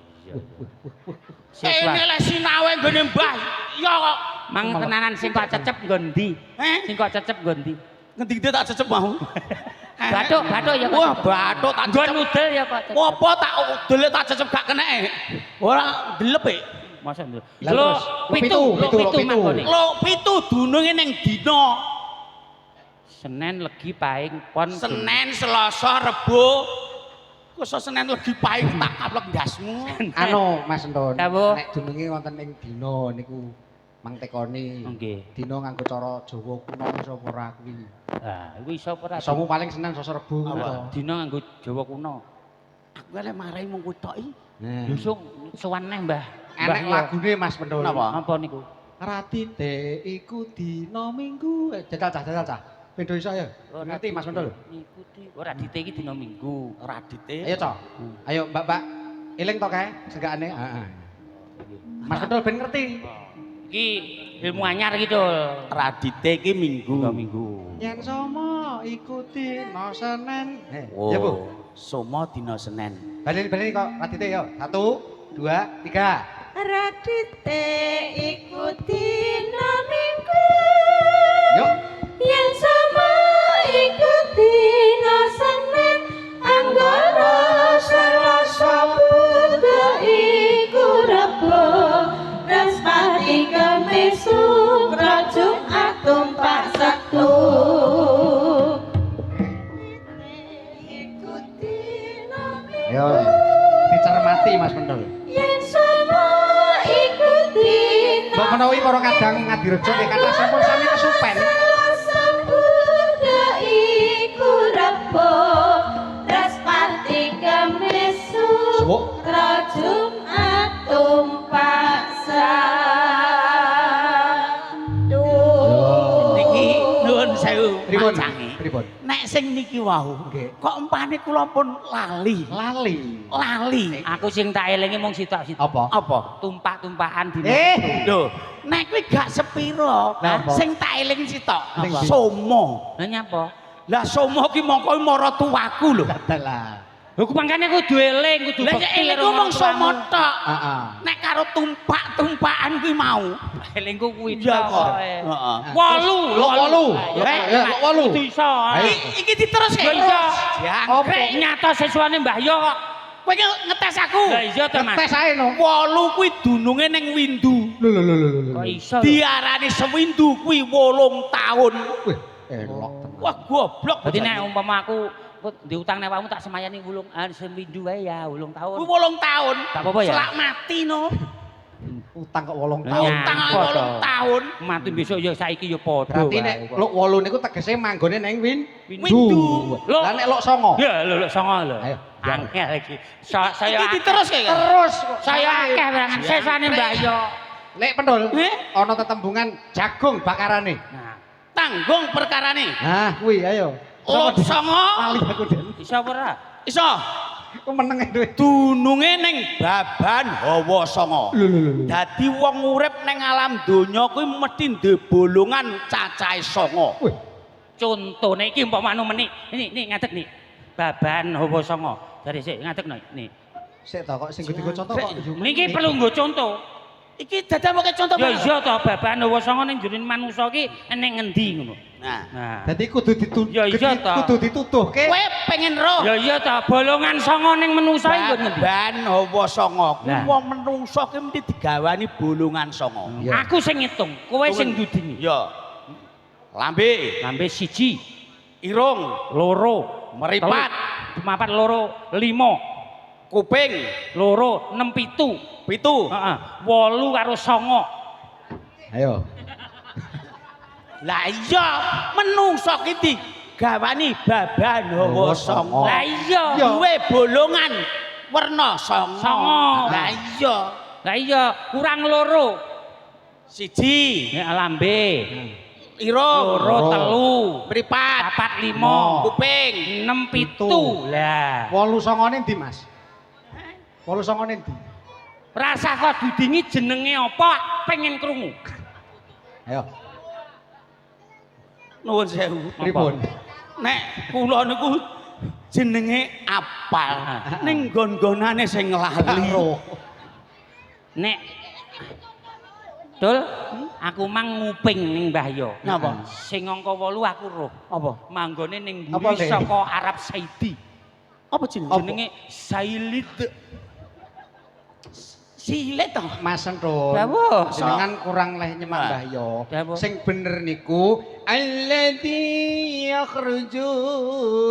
Ini lek sinawe nggone Mbah. Ya kok Mang tenanan sing kok cecep nggo ndi? Sing kok cecep nggo ndi? ngendi tak cecep mau. Bathuk ya kok. Wah, bathuk tak Nggon cecep. udel ya kok cecep. Apa tak udele tak cecep gak keneke. Ora delep e. Masa nduk. Lah, Lho terus, pitu mangkone. Lo 7 dununge ning dina. Senin legi paing pon Senin, Selasa, Rebo. Kok Senin legi paing tak kaplek ndasmu. Anu Mas Enton. Napa? Nek dununge wonten ing dina niku Mang tekoni. Nggih. Dina nganggo cara Jawa kuno iso apa ora kuwi. Lah, iku iso apa ora? Isomu paling Senin Selasa Rebo Apa? ngono. Dina nganggo Jawa kuno. Aku lek marai mung kuwi tok iki. Nah. Lusung sowan neh, Mbah. Enek lagune Mas Pendul. Napa? Apa niku? Ratite iku dina Minggu. Jajal cah. Beda iso ya. Ngerti Mas Pendul? Ngikuti. Ora dite iki dina Minggu. Radite. Ayo, Cok. Ayo, Mbak. Eling to kae senggakane. Heeh. Mas Pendul ben ngerti. Iki ilmu anyar iki, Dul. Radite iki Minggu. Minggu. Yen sama iku dina Senin. Oh, Ya, Bu. Somo dina Senin. Balik kok ratite yo. 1 2 3. Radite iku dina Minggu. Yuk. Yen sama iku dina Senin. Anggara Selasa Budha iku Rebo. Bresmati Kamis Sukra Jumat Tumpak Sabtu. Iku dina Minggu. Yo. Dicermati Mas Pendul. Yen sama iku dina Mbok menawi para kadang ngadirejo nggih kathah sampun sami kesupen. Selasa Budha iku Rebo. Bresmati Kamis Sukra Jumat Tumpak Sabtu. Niki nuwun sewu Pripun? mancange. Pripun? Nek sing niki wau, Nggih. kok umpane kula pun lali. Lali. Aku sing tak elingi mung sitok-sitok. Apa? Apa? Tumpak-tumpakan dina. Lho, nek kuwi gak sepiro. Napa? Sing tak eling sitok, Apa? somo. Lah nyapa? Lah somo ki mongko mara tuwaku lho. Dalah. Lho ku pangkane kudu eling, kudu Lah nek eling ngomong somo tok. Heeh. Nek karo tumpak-tumpakan kuwi mau. Elingku kuwi Iya tok. kok. Heeh. Heeh. 8. Lho, 8. Ya, 8. Kudu iso. Iki diteruske. Lho iya. Jangkrik. Nyata sesuane Mbah Yo kok. Kowe ki ngetes aku. Lah iya to, Mas. Tes ae no. 8 kuwi dununge ning windu. Lho. Kok iso? lho? Diarani sewindu kuwi 8 taun. Wih, elok tenan. Wah, goblok. Berarti nek umpama aku diutang nek awakmu tak semayani seminggu wae ya 8 tahun. Kuwi 8 taun. Tak apa-apa ya? Selak mati no. Utang kok 8 tahun. Utang 8 tahun. Mati besok ya saiki ya padha. Berarti nek luk 8 niku tegese manggone neng Windu. Lah nek luk 9. Ya lho songo lho. Ayo. Angel iki. Saya Iki diteruske kan? Terus saya akeh werangan sesane Mbah Yo. Lek pendul, Eh? ana tetembungan jagung bakarane. Nah, Tanggung perkarane. Nah, kuwi ayo. Luk songo. Lali aku Den. iso apa ora? Iso. Ku meneng duwe. Dununge ning Baban Hawa Songo. Lho. Dadi wong urip ning alam donya kuwi mesti ndek bolongan cacahe 9. Wih, Contone iki umpama meneh. Ini ngadeg nih. Baban Hawa Songo. Dari sik ngadeg nih. sik to kok sing digo contoh kok. Niki perlu nggo contoh. Iki dadamoke contoh. Ya Pak. iya to Baban Hawa Songo ning jroning manungsa iki enek ngendi ngono. Nah, Nah. Dadi kudu Ya iya to. kudu dituduhke. kowe pengen roh Ya iya to bolongan songo ning manungsa iki nggo ngendi? Baban Hawa Songo. Kuwi Nah. wong menungsa ki mesti digawani bolongan 9. Ya. Aku sing ngitung, kowe sing ndudingi. Ya. Lambe, Lambe 1, irung, 2, meripat, 4, 2, 5, kuping, 2, 6, 7. 7. Heeh, 8 karo 9. Ayo. Lah iya, menungsa ki digawani Baban Hawa Songo. Lah iya. Duwe bolongan werna 9. Songo. Lah iya. Lah iya, kurang 2. 1, Nek lambe. irung, 2, 3, mripat, 4, 5, kuping, 6, 7. Lah, 8 songone ndi, Mas? 8 songone ndi? rasa kok dudingi jenenge apa? Pengen krungu. Ayo. nuwun sewu. Pripun? Nek kula niku jenenge apal. Ning nggon-gonane sing lali. Karo. Nek Dul, aku mang nguping ning Mbah Yo. Napa? Sing angka 8 aku roh. Apa? Manggone ning Apa, mburi Le? saka Arab Saudi. Apa jenenge? Jenenge Sailid. Silet to. Mas Entun. Dawa. Jenengan kurang leh nyemak Mbah Yo. Dawa. Sing bener niku alladzi yakhruju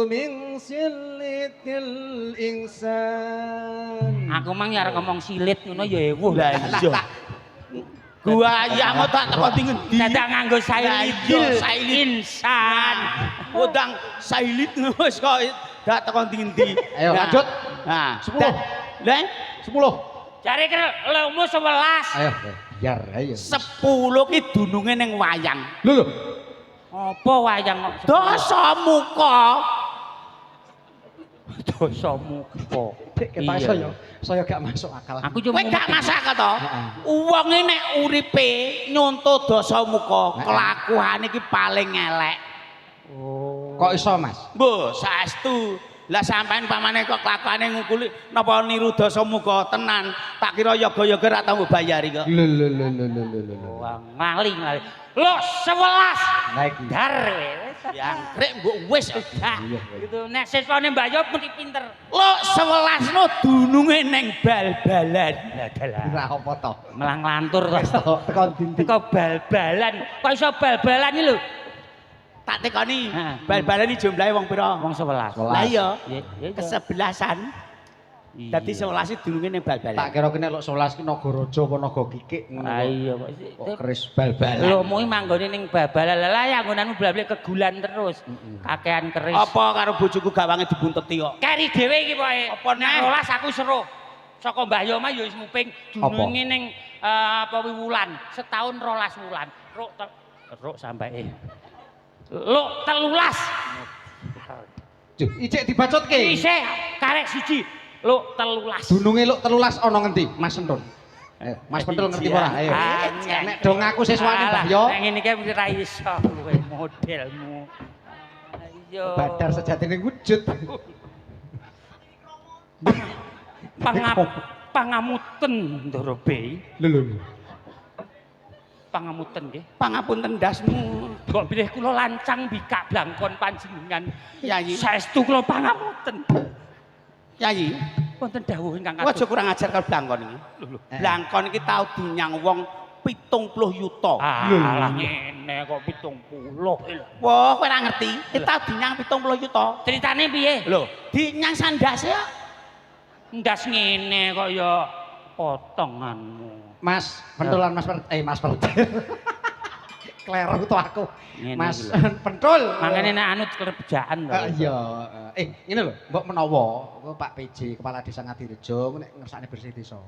min sillatil insan. Aku mang ya arep ngomong silit ngono ya ewuh. Lah iya. Gua ayam tak teko di ngendi? Dadak nganggo Lah sailidil iya, sailid. insan. Udang sailit wis kok gak teko di ngendi. Ayo, Nah, lanjut. Nah, 10. Lah 10. Jare kira lemu 11. Ayo, biar ayo. 10 ki dununge ning wayang. Lho. Apa wayang kok? Dosa muka. Dosa muka. Kita saya gak masuk akal. Aku cuma Kowe gak nguping. masak to? Heeh. Wong iki nek uripe nyonto dosa muka, kelakuane iki paling elek. Oh. Kok iso, Mas? Mbah, saestu. Lah sampean pamane kok kelakuane ngukuli napa niru dosa muka tenan. Tak kira yoga-yoga ra tau mbok bayari kok. Lho. Wah, ngali. Lo 11. Naik. Dar. Yang krek mbok wis. Gitu. Nek siswane Mbak Yo mesti pinter. Lo 11 no dununge ning bal-balan. Lah dalah. Ora apa to? Melang lantur to. Wis to, tekan dindi. Teko bal-balan. Kok iso bal-balan iki lho? Tak tekoni Heeh. bal-balan iki jumlahe wong pira? Wong 11. Lah iya, Iya. kesebelasan. Dadi 11 iki dununge ning bal-balan. Tak kira kene lok 11 ki Nagaraja apa Naga Kikik ngono. Ah iya kok. Kok keris bal-balan. Lho mui manggone ning babalan. Lah ya nggonanmu blabli kegulan terus. Kakean keris. Apa karo bojoku gawange dibunteti kok? Keri dhewe iki pokoke. Apa Nek neh? 12 aku seruh. Saka Mbah Yo mah ya wis muping dununge ning apa wulan. Setahun 12 wulan. Ruk sampai. Luk 13. Duh, ijek dibacotke. Isih karek siji. Luk 13. Dununge luk 13 ana ngendi, Mas Entun? Ayo, Mas Pentul ngerti ora? Ayo. Nek dong aku siswane Mbah Yo. Nek ngene iki mesti ra iso kowe modelmu. Ayo. Badar sejatine wujud. Pangamuten Ndara Bey. Lho. Pangamuten nggih. Pangapunten ndasmu. Kok bilih kula lancang bikak blangkon panjenengan. Yayi. Saestu kula pangamuten. Yayi. Wonten dawuh ingkang Aja kados. kurang ajar karo blangkon iki. Blangkon iki tau dinyang wong 70 yuta. Alah ngene kok 70 lho. Wah, kowe ora ngerti. Iki tau dinyang 70 yuta. Ceritane piye? Lho, dinyang sandase kok. Ndas ngene kok ya potonganmu. Mas Pentul lan Mas Pertir. Kleru to aku. Ngene Mas iki lho. Pentul. Mangane nek anut kerjaan to. Iya. Ngene lho, mbok menawa Pak PJ Kepala Desa Ngadirejo nek ngersakne bersih desa.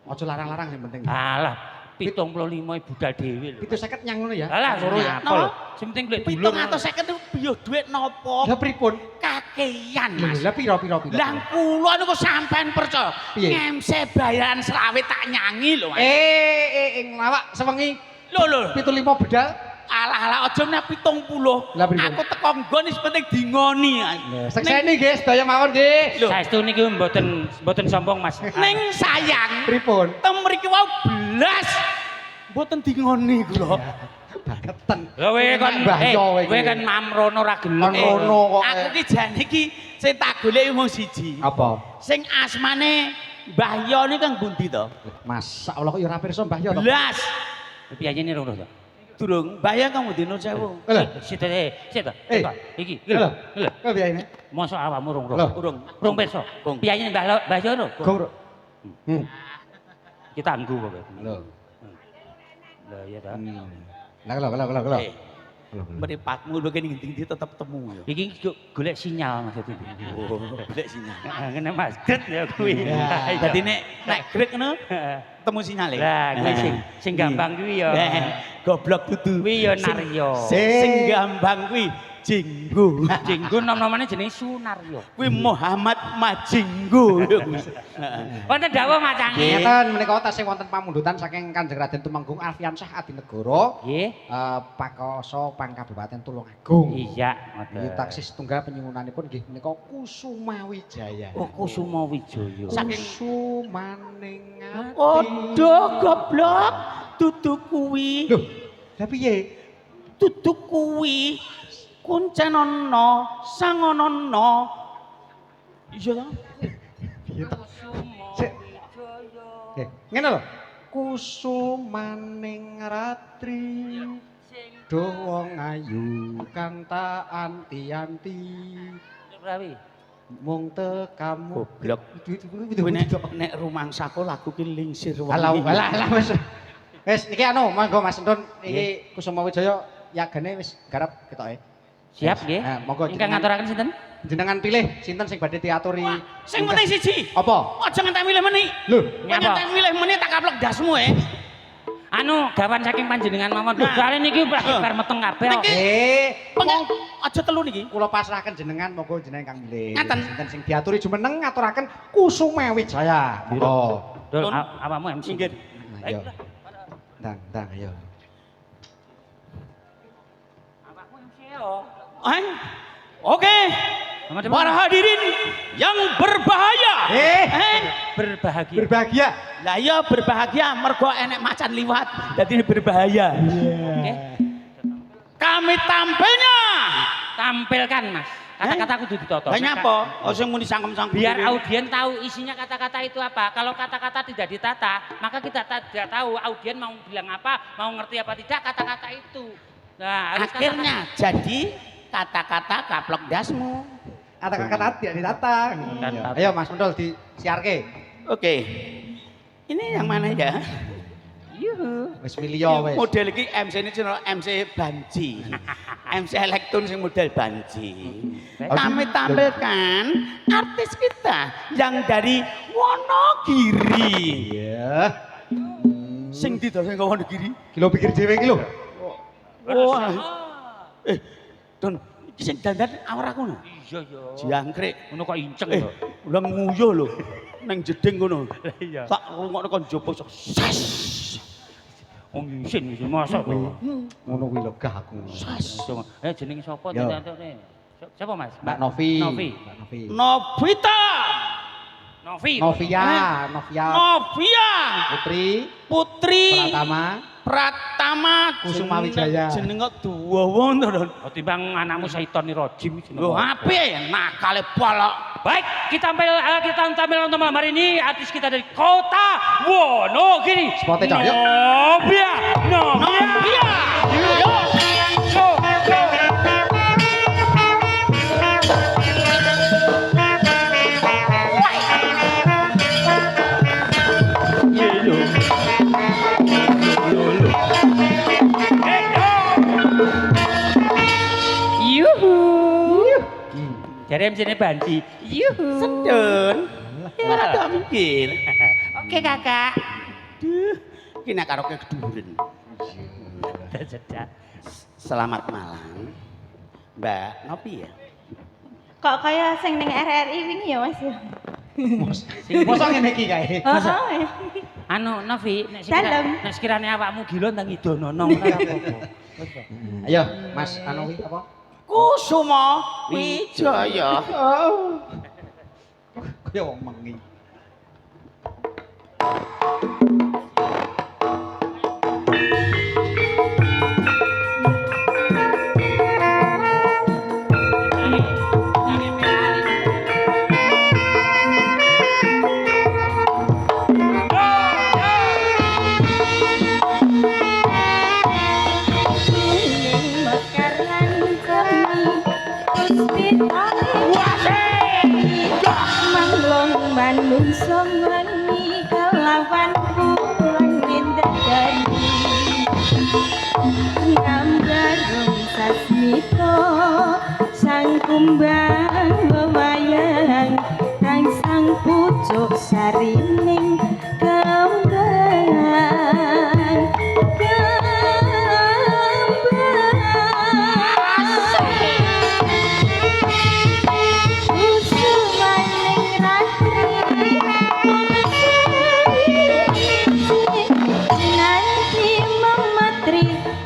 Aja larang-larang sing penting. Alah, 75 budal dhewe lho. 750 nyang ngono ya. Alah, suruh ya. apa lho. Sing penting duit dulur. 750 itu biyo duit nopo? Lah pripun? Kakean, Mas. Lah piro? Lah kula niku sampean percaya. Piye? Ngemse bayaran selawe tak nyanyi lho, Mas. Nglawak sewengi Lho. 75 bedal. Alah aja nek 70. Lah pripun? Aku teko nggon wis penting dingoni. Sekseni nggih sedaya mawon nggih. Lho. Saestu niki mboten sombong Mas. Ning sayang, Pripun? tem mriki wau blas mboten dingoni kula. Bangetan. Lho kowe kon kowe kan mamrono ra gelem. Mamrono kok. Aku ki jane iki sing tak goleki mung siji. Apa? Sing asmane Mbah Yo niku kang pundi to? Masyaallah kok ya ora pirsa Mbah Yo to. Blas. Piyane rono to? Durung, Mbah Yo kang pundi Nur Sewu. Lho, Sita. Iki. lho. Lho. Kok biayane? Mosok awakmu rong Lho. Urung pirsa. Gong. Piyane Mbah Yo lho. Gong. Kita anggu kok. Lho. Lah iya ta. Lho. Eh, Mripatmu lho kene ngendi tetep temu ya. Iki golek sinyal maksudnya. Oh, golek sinyal. Ngene Mas, det ya kuwi. Dadi nek grek ngono temu sinyale. Lah kuwi sing gampang kuwi ya. Goblok dudu. Kuwi ya Naryo. Sing gampang kuwi Jinggo. Jinggo nom-nomane jenenge Sunaryo. Kuwi Muhammad Majinggo. Wonten dawuh macange. Ngeten menika tasih wonten pamundutan saking Kanjeng Raden Tumenggung Alfiansah Adinegara. Nggih. Pakoso Pangkabupaten Tulungagung. Iya, Nggih ngoten. taksih setunggal penyuwunanipun nggih menika Kusumawijaya. Oh, Kusuma Wijaya. Kusumaning ati. Aduh goblok. Dudu kuwi. Lho, lha piye? Dudu kuwi. Kuncenono sangonono. Iya ta? Sik. Nggih, ngene lho. Kusumaning ratri do wong ayu kang tak anti-anti Prawi. mung tekamu Goblok. Kuwi nek rumangsaku lagu ki lingsir Alah wis. Wis niki anu monggo Mas Entun iki Kusumawijaya yagane wis garap ketoke. Siap nggih. Nah, monggo Ingkang ngaturaken sinten? jenengan pilih sinten sing badhe diaturi. Sing penting siji. Apa? Aja ngantek milih meni. Lho, Nek ngantek milih meni tak kaplok dasmu Anu, gawan saking panjenengan mawon. Lho, soalé niki bar meteng kabeh. kok. Aja telu niki. kula pasrahaken jenengan monggo jenengan kang milih. Ngaten. Sinten sing diaturi jumeneng ngaturaken Kusumawijaya. Monggo. Dul, awakmu MC. Nggih. Ayo. Ndang ayo. Awakmu MC yo. Oke. Para hadirin yang berbahaya. Berbahagia. Berbahagia. Lah iya berbahagia mergo enek macan liwat. Dadi berbahaya. Nggih. Kami Tampilkan, Mas. Kata-kata kudu ditata. Lah nyapa? Oh sing muni sangkem-sangkem. Biar audien tahu isinya kata-kata itu apa. Kalau kata-kata tidak ditata, maka kita tidak tahu audien mau bilang apa, mau ngerti apa tidak kata-kata itu. Nah, harus Akhirnya jadi kata-kata kaplok dasmu. Kata-kata tidak ditata. Ayo Mas Mendol disiarke. Oke. Ini yang mana ya? Wis milio wis. Model iki MC ini channel MC Banji. MC Elektron sing model Banji. Kami tampilkan artis kita yang dari Wonogiri. Iya. Sing didol sing Wonogiri. Kilo pikir dhewe iki lho. Wah. Don, iki sing dandan awar aku no. Iya ya. Jangkrik. Ngono kok inceng lho. Ulah nguyuh lho. Nang jeding ngono. Iya. Tak rungokno kon jopo sas. Wong isin mosok to. Ngono kuwi lho gah aku. Jenenge sapa Yo. tentane? Siapa Mas? Mbak Novi. Novi. Mbak Novi. Novita. Novi. Novia. Novia. Putri. Putri. Pratama Kusumawijaya. Jeneng kok dawa to, Don. Oh, timbang anakmu Saitoni Rajim jeneng. Lho apik ya nakale polok. Baik, kita tampil untuk malam hari ini artis kita dari kota Wonogiri. Spotnya, Cok, yuk. Novia. Jare MC-ne Banci. Yuhu. Sedun. Ora tak mikir. Oke, Kakak. Duh, iki nek karo keduren. Sedak. Selamat malam. Mbak, nopi ya? Kok kaya sing ning RRI wingi ya, Mas? Mosok ngene iki kae. Heeh. Anu, Novi, nek Dalem. sekirane awakmu gila ndang idonono ora apa-apa. Ayo, Mas anu wi apa? Kusuma Wijaya. Kaya wong mengi. Bandung somani kelawan pulang nindadani Ngambarung sasmito sang kumbang wewayang kang sang pucuk sarining kembang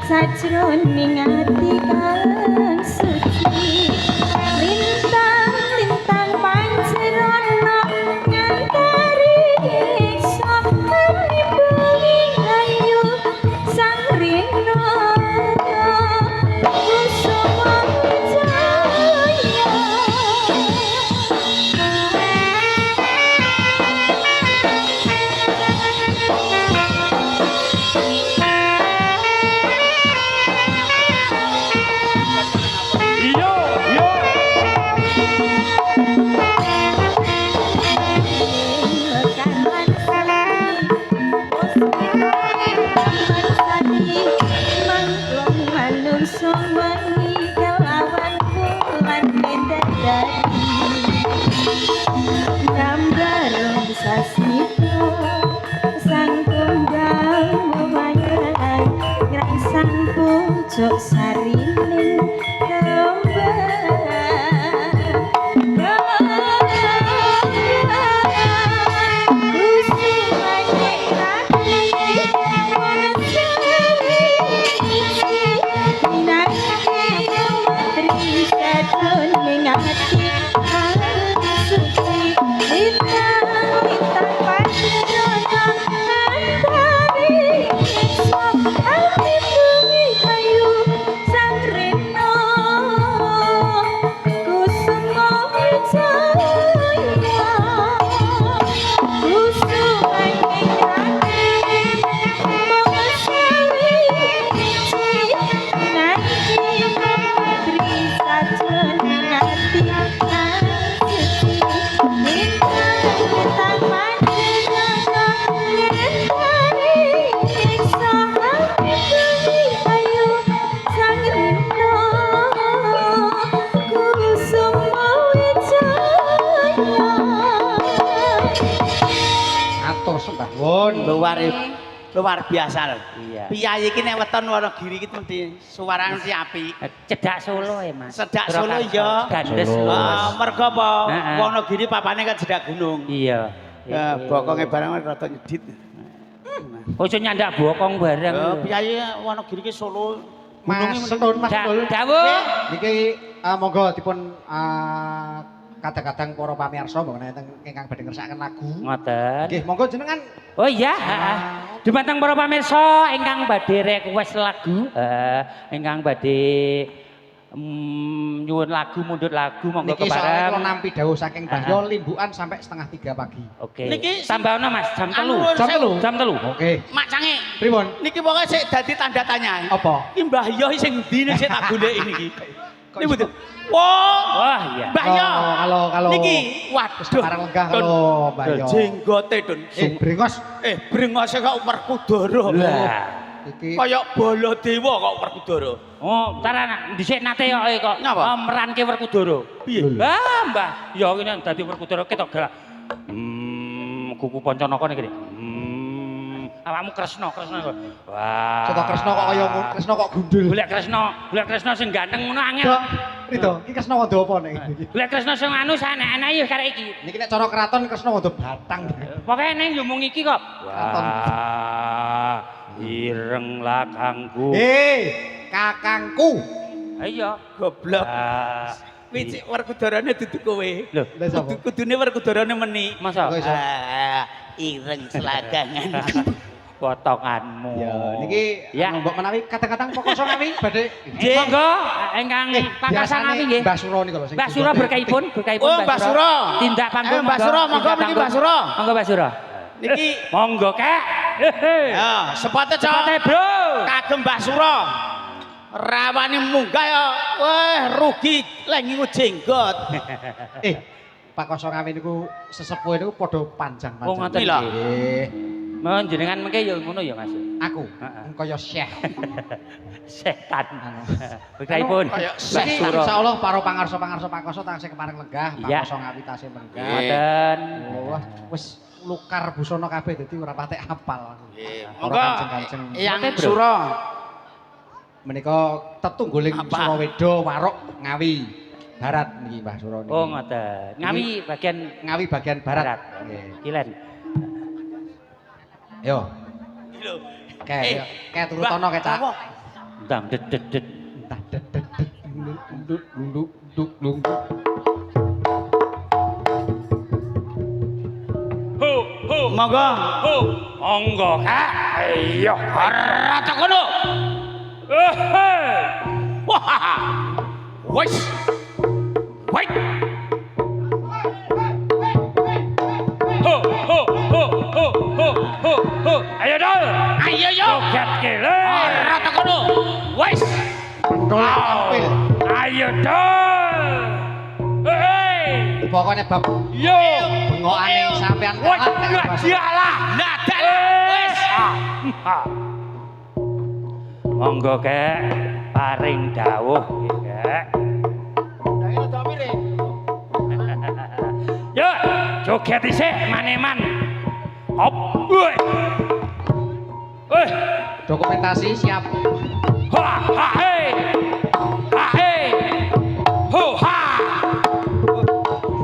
sajroning ati kang suci lintang-lintang pancerana ngantari ingsun bengi ayu sang rina kusuma pucuk sarining luar biasa lho. Iya. Piyayi iki nek weton Wonogiri iki mesti suarane mesti apik. Cedak Solo ya, Mas. Cedak Solo ya. Gandes Solo. Mas. Mergo apa? Heeh. Wonogiri papane kan cedak gunung. Iya. Ya, bokonge barang rada nyedit. Ojo nyandak bokong bareng. Ya, piyayi Wonogiri iki Solo. Mas Setun, Mas Setun. Dawuh. Niki monggo dipun kadang-kadang para pamirsa mboten ingkang badhe ngersakaken lagu. Ngoten. Nggih, monggo jenengan. Oh iya, heeh. Dumateng para pamirsa ingkang badhe request lagu, ingkang badhe nyuwun lagu, mundhut lagu monggo Niki soalnya kepareng. kalau nampi dawuh saking Bahyo limbukan sampai 2:30 pagi. Oke. Niki tambahno Mas jam 3. Anu, Jam 3. Jam 3. Oke. Mak Cange. Pripun? Niki pokoke sik dadi tanda tanya. Apa? Iki Mbah Yo sing ndi nek sik tak goleki niki. Kok Ini iso? betul. Wah, Wah, iya. Mbah Yo. Kalau Niki, waduh. sekarang lenggah kalau Mbah Yo. Jenggote Dun. Brengos. Brengose kok Werkudara. Lah. Iki Kaya Baladewa kok Werkudara. Oh, taran dhisik nate kok Napa? meranke Werkudara. Piye? Ah, Mbah, ya ngene dadi Werkudara ketok gerak. Kuku Pancanaka niki. Awakmu Kresna kok. Wah. Saka Kresna kok kaya ngono, Kresna kok gundul. Golek Kresna sing ganteng ngono angel. Dok, Rito, iki Kresna wanda apa nek iki? Golek Kresna sing anu sanek-enek ya karek iki. Niki nek cara kraton Kresna wanda batang. Pokoke ning yo mung iki kok. Wah. Ireng lakangku. Kakangku. Ha iya. Goblok. Ah. Kuwi cek Werkudarane dudu kowe. Lho, Lah sapa? Kudune Werkudarane meni. masa Kok iso? Ireng selagangan. potonganmu. Ya, niki Ya. mbok menawi kadang-kadang pokoso ngawi badhe. Monggo ingkang pakasan biasane ngawi nggih. Mbah Sura niku lho sing. Mbah Sura berkaipun. Oh, Mbah Sura. Tindak panggung. Mbah Sura, monggo mriki Mbah Sura. Monggo Mbah Sura. Niki Monggo, Kak. ya, sepate cok. Sepate, Bro. Kagem Mbah Sura. Rawani munggah ya. Wah, rugi lengingu jenggot. Pak Koso ngawi niku sesepuh niku padha panjang Oh, ngoten Lho. nggih. Mohon jenengan mengke ya ngono ya, Mas. Aku Heeh. kaya Syekh. Setan. Berkaipun. Kayak Mbah Niki Sura. insyaallah para pangarsa-pangarsa Pak Koso taksih kepareng lenggah, Pak Iya. Koso ngawi tasih lenggah. Ngoten. Wah, wis lukar busana kabeh dadi ora patek apal aku. Monggo kanceng-kanceng. yang Ngoten, Bro. Sura. Menika tetungguling Apa? Surawedo Warok Ngawi. Barat niki Mbah Sura niki. Oh, ngoten. Ngawi bagian Ngawi bagian barat. barat. Nggih. Kilen. Yo, Lho. kayak turutono kayak cak. Ndang dedet. Entah dedet nduk nduk nduk nduk. Monggo. Monggo, Kak. Ayo. Ora tak kono. Wah. Wes. Wait. Ayo dong. Ayo yo. Joget kele. Ora tak kono. Wes. Pentol tampil. Ayo dong. Hei. Pokoknya bab Yo. bengokane sampean Wah, kalah nek Mbah Sura. dialah. Nadan. Wes. Monggo, Kak. Paring dawuh, Kak. Yo, joget dhisik maneman. Hop. Woi. Woi. Dokumentasi siap. Ha ha hey. Ha hey. Ho ha.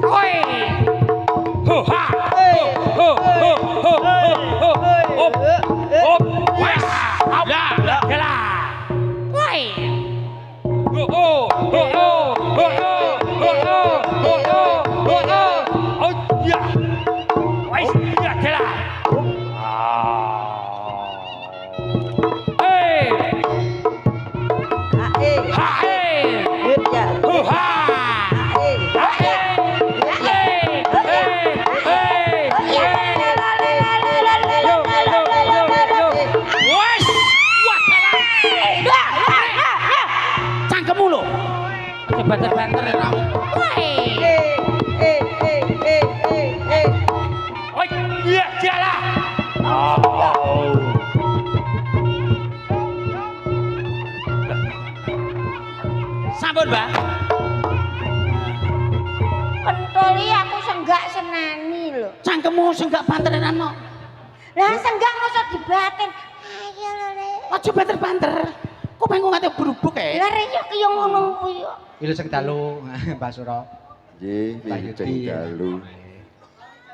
Oi. Ho ha. Ho ho ho ho. Hop. Hop. Wes. Lah, lah. Woi. Ho ho ho ho ho ho ho ho ho. Oh ya. Wes, ya kelah. Hey. Ha hey. Ho ha. Wes, Cangkemmu lho. banter-banter kamu. Oh, iya, jalan. Oh. Sampun, Mbak. Pentoli aku senggak senani lho. Cangkemmu sing gak banterenan mo. Lah senggak mosok dibaten. Ayo lho Rek. Aja banter-banter. Kok pengen ngate berubuk Lah Rek yo kaya ngono kuwi yo. Ilu sing dalu Mbah Sura. Nggih, Lanjuti. wilujeng dalu.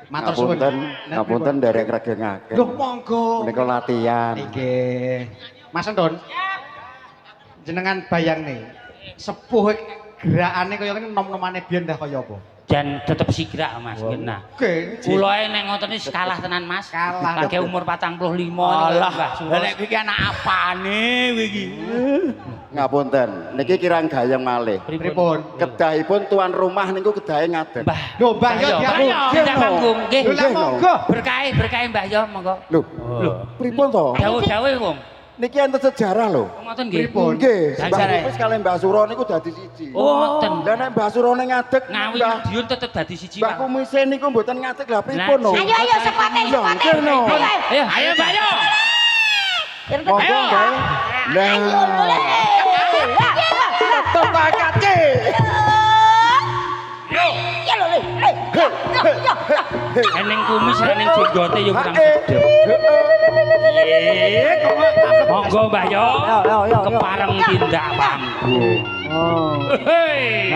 Matur suwun. Ngapunten nderek regengaken. Loh monggo. Menika latihan. Nggih. Mas Endon. Jenengan bayang nih. Sepuh gerakane kaya ngene nom-nomane biyen dah kaya apa? Dan tetep sigrak Mas Genah. Oke. Kula nek ngoten iki kalah tenan Mas. Kalah. Lagi umur 45 Alah, Mbah Sura. lah nek kuwi ki anak apane kuwi iki? Ngapunten, niki kirang gayeng malih. Pripun? Kedahipun tuan rumah niku kedahe ngadeg. Mbah. Lho Mbah yo Mbah, diaku. yo, tindak panggung nggih. Lho lah monggo. Berkah Mbah yo monggo. Lho, pripun to? Dawuh-dawuh wong. Niki enten sejarah lho. Ngoten nggih. Pripun? Nggih, Lah, Mbah jare. Pupus kalian Mbah Sura niku dadi siji. Oh, ngoten. Lah nek Mbah Surane ngadeg, Ngawi Mbah Madiun tetep dadi siji, Mbah Pak. Kumise niku mboten ngadeg lah pripun Lah, lho? Ayo sepote sepote. Lho, nggih, no. Ayo. Ayo, Mbak yo. Monggo nggih. Betul bakat ki. Yo. Ya lho, Ening kumis ening jenggote yo kurang sedep. Monggo Mbah Yo. Kepareng tindak panggung. Hei.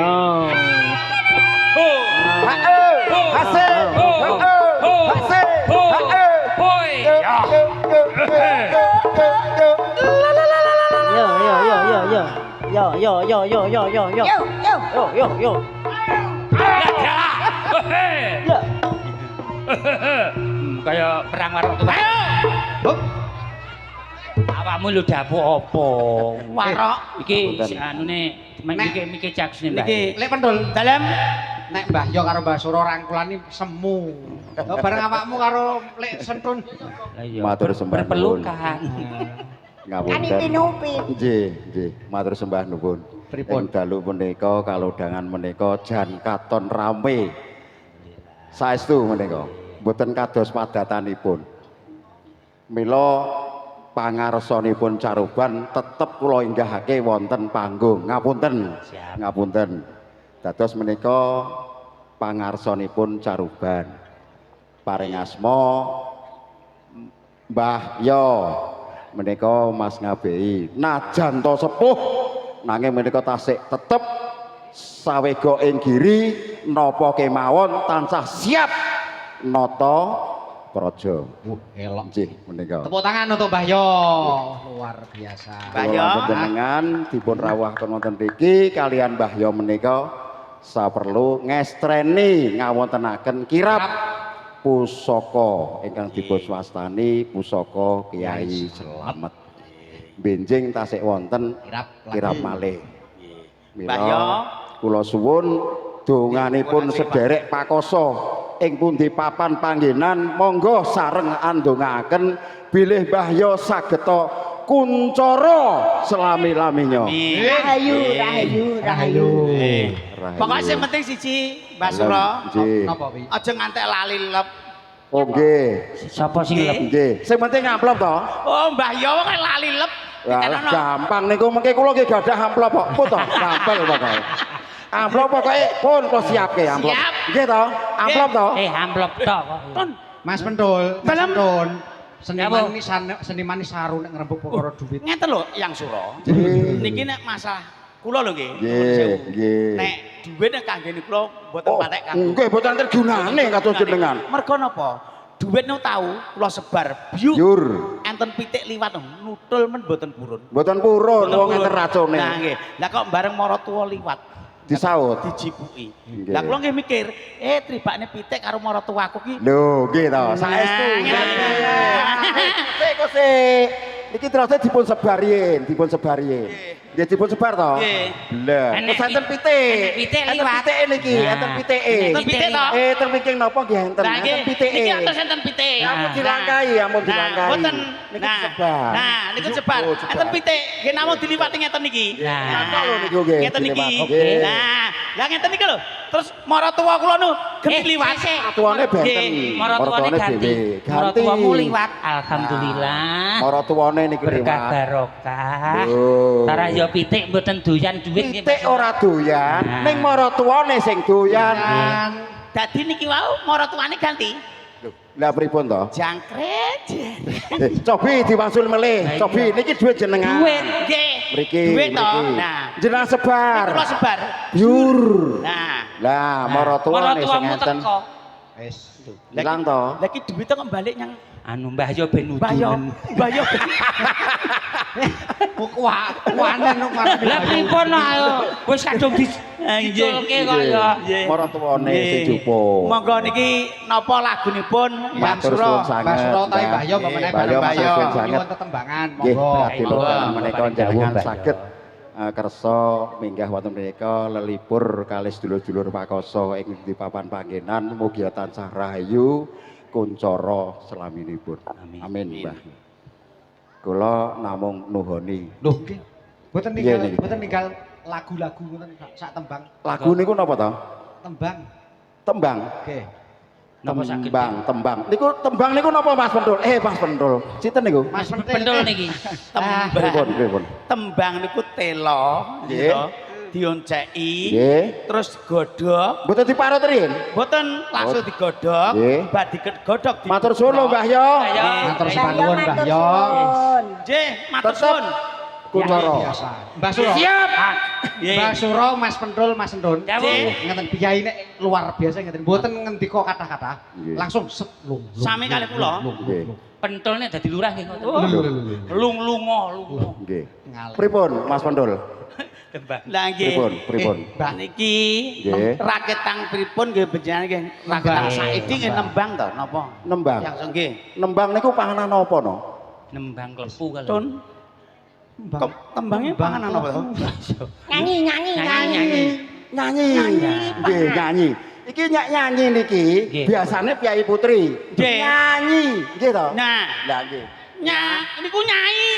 Hasil. Hasil. Hoi. Yo. Kayak perang warung tuh. Ayo. Awakmu lu dapo apa? Warok. Iki si anune mikir jaksine Mbah. Niki Lek pendul dalem nek Mbah Yo karo Mbah Sura rangkulane semu. Bareng awakmu karo Lek Sentun. Lah iya. Matur sembah nuwun. Berpelukan. Ngapunten. Kanipin-upin. Nggih, matur sembah nuwun. Pripun? Ing dalu menika kalodhangan menika jan katon rame. Saestu menika. Mboten kados padatanipun. Mila pangarsanipun Caruban tetep kula inggahake wonten panggung. Ngapunten. Siap. Ngapunten. Dados menika pangarsanipun Caruban. Paring asma Mbah Yo. Menika Mas Ngabei. Najan to sepuh nanging menika tasik tetep sawega ing giri napa kemawon tansah siap nata praja. Elok. Nggih menika. Tepuk tangan untuk Mbah Yo. Luar biasa. Mbah Yo. Panjenengan dipun rawuhaken wonten mriki kalian Mbah Yo menika saperlu ngestreni ngawontenaken kirab pusaka ingkang dipun swastani pusaka Kiai Slamet. Benjing tasik wonten kirab malih. Mbah Yo. Kula suwun donganipun sederek pakoso ing pundi papan panggenan monggo sareng andongaaken bilih Mbah Yo sageta kuncara selami-laminya. Rahayu. Pokoknya yang penting siji Mbah Sura. Nggih. Napa wi? Aja ngantek lali lep. Oh nggih. Sapa sing lep? Nggih. Sing penting amplop to. Oh Mbah Yo kan lali lep. Lah gampang niku mengke kula nggih gadah amplop kok. Pun to, gampang pokoke. Amplop pokoke pun kula siapke amplop. Siap. Nggih to? Amplop to. Amplop tok kok. Ton. Mas Pendul, Mas Dalam- Pendul. Seniman Apa? ini seniman ini saru nek ngrembug perkara duit. Ngeten lho yang Sura. Nggih. Niki nek masalah kula lho nggih. Nggih, nggih. Nek dhuwit nek kangge niku kula mboten Oh, patek kangge. nggih boten tergunane kados jenengan. Mergo napa? Dhuwit niku tau kula sebar biuk. Yur. Enten pitik liwat nutul men mboten purun. Mboten purun Mboten wong purun. enten racune. Nah nggih. Lah kok bareng maratuwa liwat Disaut. dijipuki. Nggih. Lah kula nggih mikir, tribakne pitik karo maratuwaku ki. Lho, nggih to. Saestu. Sik kok sik. Niki terus dipun sebar yen, dipun sebar yen. Nggih dipun sebar to? Nggih. Lah, Enek kok enten pitik. enek pitik Enten liwat. pitike niki, Nah. enten pitike. Enten pitik to? Enten pitik napa nggih enten? Lah nggih, Enten pitike. niki atus enten pitik. Ampun Nah. dilangkai, ampun Nah, dilangkai. mboten. Niki Nah, sebar. nah, niku sebar. Oh, Enten pitik, nggih namung diliwati ngeten niki. Nah. Napa lho niku nggih? Ngeten niki. diliwat. Nggih. Nah, lah ngeten niki lho. Terus maratuwa kula nu gemi liwat. Tuane benten. Nggih, Maratuwane ganti. dhewe. Maratuwamu liwat. Alhamdulillah. Maratuwane niki Berkah liwat. barokah. Lho. Tara yo pitik mboten doyan duit nggih, Pitik Mas. ora doyan, Nah. ning maratuwane sing doyan. Dadi niki wau maratuwane ganti. Lho, lah pripun to? Jangkret. Cobi diwasul melih. Lah iya. Cobi niki duit jenengan. Duit. Nggih. Mriki. Duit to. mriki. Nah, Jenengan sebar. kula sebar. Biur. Nah, Lah maratuwane sing Maratuwamu enten. teko. Wis. Ilang to. lagi duitnya kok balik yang Anu Mbah yo ben bayo, udumen. bayo. Kuanen kok marani. Lah pripun ayo wis kadung Nggih. diculke kok ya. Nggih. Maratuwane Nggih. sing jupo. Monggo niki napa lagunipun Mbah Matur Sura. suwun sanget. Mbah Sura utawi Mbah Yo Mbah pemene Yo, bareng Mbah matur Yo suwun sanget. nyuwun tetembangan Nggih, monggo. badhe Monggo. lokan menika Paring jenengan dawuh, saged kersa minggah wonten menika lelipur kalih sedulur-sedulur pakoso ing di papan panggenan mugi tansah rahayu kuncara selaminipun. Amin. Amin, Mbah. Kula namung nuhoni. Lho, nggih. Boten Nggih, ninggal, niki. boten ninggal lagu-lagu ngoten sak tembang. Lagu niku napa to? Tembang. Tembang. Nggih. Napa saged? Tembang. Tembang niku napa Mas Pendul? Mas Pendul. Sinten niku? Mas Pendul niki. Pripun? Tembang niku telo, Nggih. gitu. Dionceki, Nggih. terus godhog, Mboten diparut riyin. mboten langsung digodhog, Nggih. bar digodhog di. Matur suwun Mbah Yo. Matur Mbah suwun Yo Mbah matur Yo. suwun. Nggih, matur Tetep. suwun. Kucoro. Biasa. Mbah Suro. Siap. Nggih. Mbah Suro, Mas Pendul, Mas Endun. Nggih. Ngeten biyaine luar biasa ngeten. Mboten ngendika kata-kata. Nggih. Langsung set lung. Sami kali kula. Nggih. Pentulnya dadi lurah nggih ngoten. Lung. Lunga. Nggih. Ngalih. Pripun Mas Pendul? Lah nggih. Pripun? Mbah niki Nggih. raketang pripun nggih bejangan nggih. Raketang saiki nggih nembang to napa? Nembang. Yang nggih. Nembang niku panganan apa no? Nembang klepu kalau. Tun. Tembangnya panganan apa to? Nyanyi. Nyanyi. Nyanyi. Nggih, nyanyi. Iki nyanyi niki Nggih. biasane Piyai Putri. Nggih. Nyanyi, nggih to? Nah, Lah nggih. niku nyai.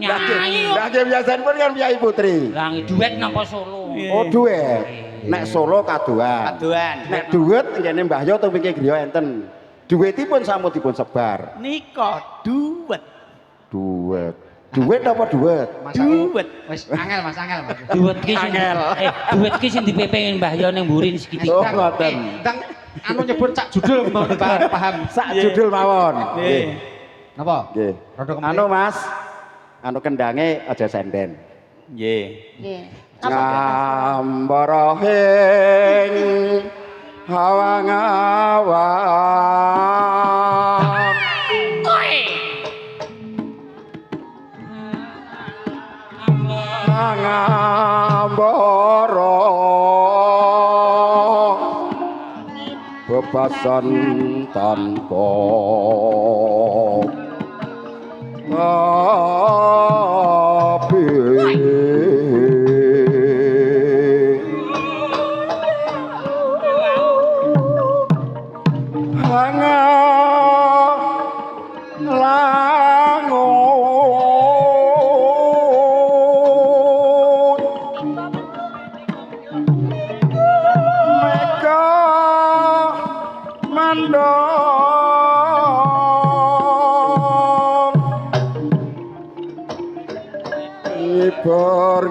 Lah nggih. Nyanyi. Lah nggih biasanipun kan Piyai Putri. Lah duet napa solo? Oh duet. Nek solo kaduan. Aduan. Nek duet ngene Mbah Yo teng pinggir griya enten. Duetipun sampun dipun sebar. Nika duet. Duet apa duet? Mas aku Duet. wis angel Mas. Duet ki sing duet ki sing dipepengin Mbah Yo ning mburi segiti. Oh ngoten. Ndang anu nyebut cak judul mbok paham. Sak judul mawon. Nggih. Napa? Nggih. Rodok kemprih. Anu Mas, anu kendange aja senden. Nggih. Nggih. Ngambaraing hawang-hawang. Ngambara bebasan tanpa tapi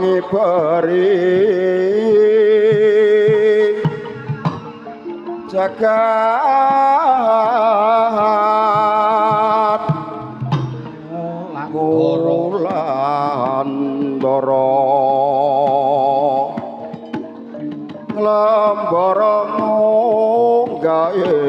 ngibari jagat ngulandara nglembara gawe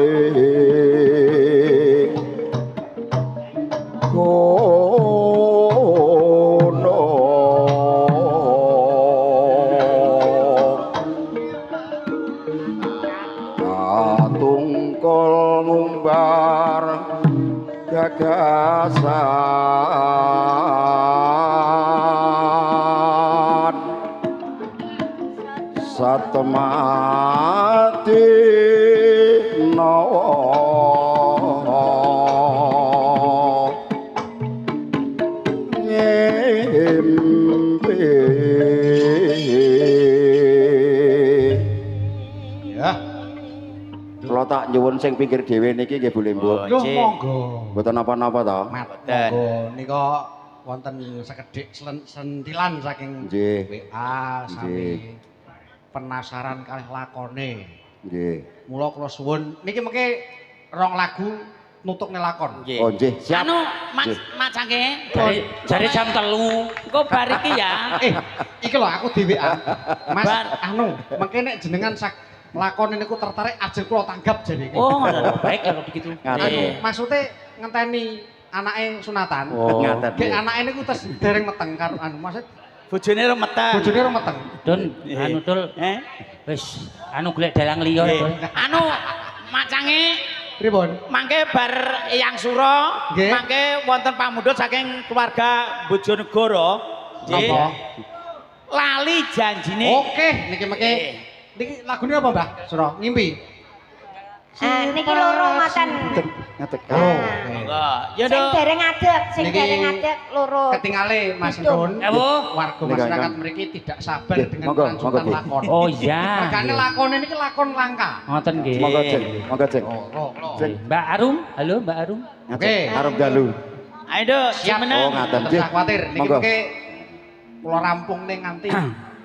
gagasan satemati nawa ngimpi Ya. kalau tak nyuwun sing pinggir dhewe niki nggih boleh mbok. Loh monggo. Mboten napa-napa to. Monggo nika wonten sekedhik sentilan saking Nggih. WA sami Nggih. penasaran kalih lakone. Nggih. Mula kula suwun niki mengke rong lagu nutukne lakon. Nggih. Oh nggih, siap. Anu, Mas Cangke, Jare jam 3. engko bar iki ya. Iki lho aku di WA. Mas Bar. anu, mengke nek jenengan lakon niku tertarik ajeng kula tanggap jadi. Oh, ngono. Baik kalau begitu. Ngaten. Anu, maksudnya ngenteni anake sunatan. Oh, ngaten. Gek anake niku tes dereng meteng karo anu maksud Bojone remetan. bojone ora meteng. Dun, anu Dul, wis anu golek dalang liya Dul. Anu, Mak Cange, Pripun? mangke bar Eyang Suro, Nggih. mangke wonten pamundhut saking keluarga Bojonegoro. Nggih. Napa? Lali janjine. Oke, niki mengke niki lagune apa, Mbah? Sura, ngimpi. Niki loro ngoten. Ngetek. Oh. Monggo. Ya Sing Dok. dereng adek, sing Niki dereng adek loro. Ketingale Mas Hidung. Dun. Ya, Bu. Warga Niki, masyarakat Kang. mriki tidak sabar Nggih, dengan monggo, kelanjutan monggo, Bu. lakon. Oh iya. Regane lakone niki lakon langka. Ngoten nggih. Monggo Ceng, monggo Ceng. Oh. Ceng. Mbak Arum, halo Mbak Arum. Oke. Arep dalu. Ayo Dok, Siap. gimana? Oh, ngaten. Nggih. Usah kuwatir, niki Monggo. mengke kula rampung ning nganti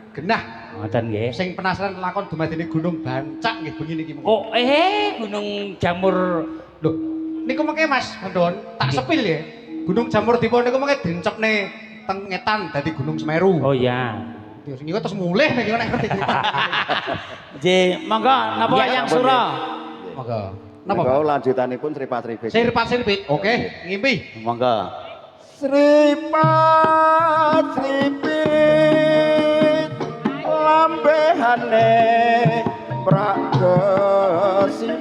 genah. Ngoten nggih. Sing penasaran lakon dumadine Gunung Bancak nggih bengi niki mengke. Oh, Gunung Jamur. Lho, niku mengke Mas Bandon tak sepil ya. Gunung Jamur Dipa niku mengke dincepne teng ngetan dadi Gunung Semeru. Oh iya. Terus niku terus mulih nek nek ngerti. Ji, monggo napa Iya, yang ampun, sura? Monggo. Napa? Napa lanjutanipun Sripat-Sripit. Sirpat-sirpit. Oke, ngimpi. Monggo. Sripat-Sripit lambehane prakesimen.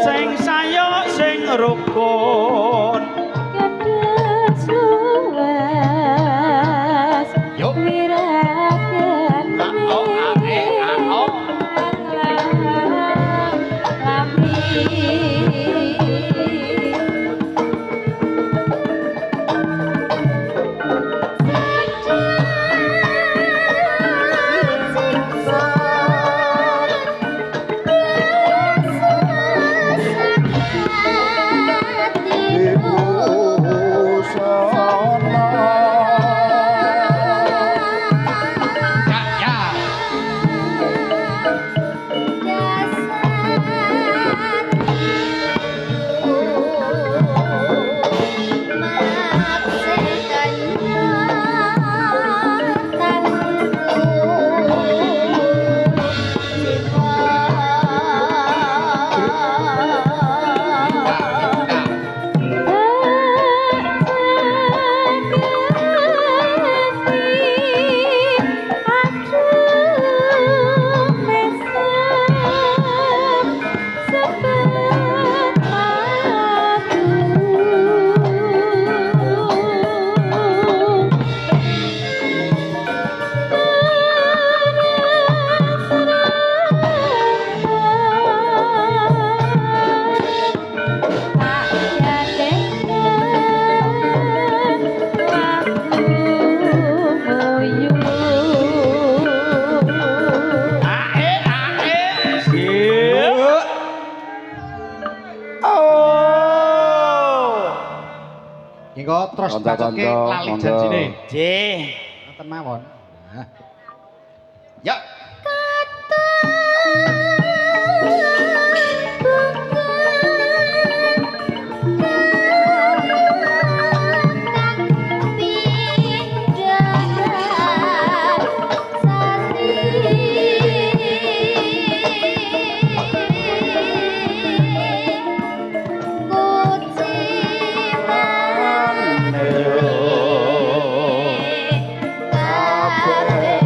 Sing sayo sing rukun. Kedes luas Yuk. wiragan Ibu sana. Ya. Sip. Oh. Nggih terus Kanca-kanca, bacoke lali monggo. janjine. Ji. Ngoten mawon. Nah. Ya. Kabeh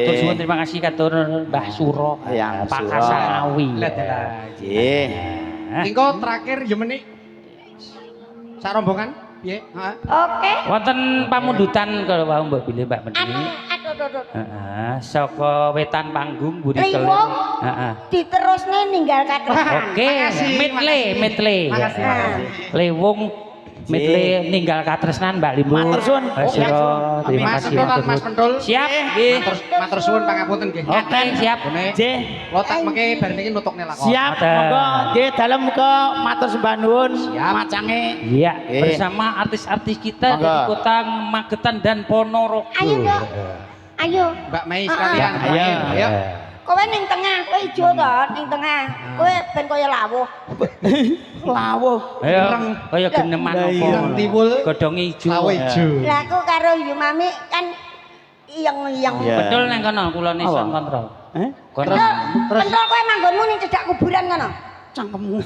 matur suwun terima kasih katur Mbah Suro Yang Pak Suro. Kasangawi. Lah dalah. Nggih. Engko terakhir ya menik sak rombongan piye? Heeh. Oke. Wonten pamundutan kalau wau Mbak Bilih Mbak Meni. Aduh. Heeh, saka wetan panggung Buri Kelir. Liwong. Heeh. Diterusne ninggal katresan. Oke, medley. Makasih. Lewung medley ninggal katresnan Mbak Limbu. Matur suwun. Mbak Siro, terima Mas kasih. Pentul lan matur Mas suwun. Pentul. Siap, nggih. Matur suwun pangapunten nggih. Oke, siap. Bone. Nggih. Lo tak mengke bar niki nutukne lakon. Siap, Matur. monggo nggih dalem muga matur sembah nuwun Siap. macange. Iya, Oke. bersama artis-artis kita Monggo. dari Kota Magetan dan Ponorogo. Ayo, Dok. Ayo. Mbak Mei sekalian. Ayo. Ayo. Kowe ning tengah, kowe ijo to, ning tengah. Kowe ben kaya lawuh. Lawuh. Ayo, kaya geneman Lah, iya. apa? Tiwul. Godhonge ijo. Sawo ijo. Lah aku karo Yu Mami kan iyeng-iyeng. Iya. Betul nang kono kula nison Apa? kontrol. Eh? Kontrol. Pentol kowe manggonmu ning cedak kuburan kono. Cangkemmu.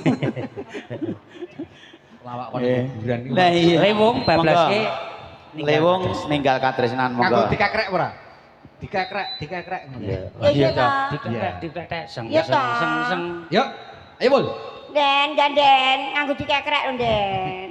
Lawak kon Eh. kuburan iki. Lah iya. Lewung bablaske Lewung ninggal katresnan Kanggo monggo. dikakrek ora? Dikakrek. Iya. Iya, Iya, toh. diketek seng Iya, toh. seng. Yuk. Ayo, Bul. Den, ganden, nganggo dikekrek lho, Den.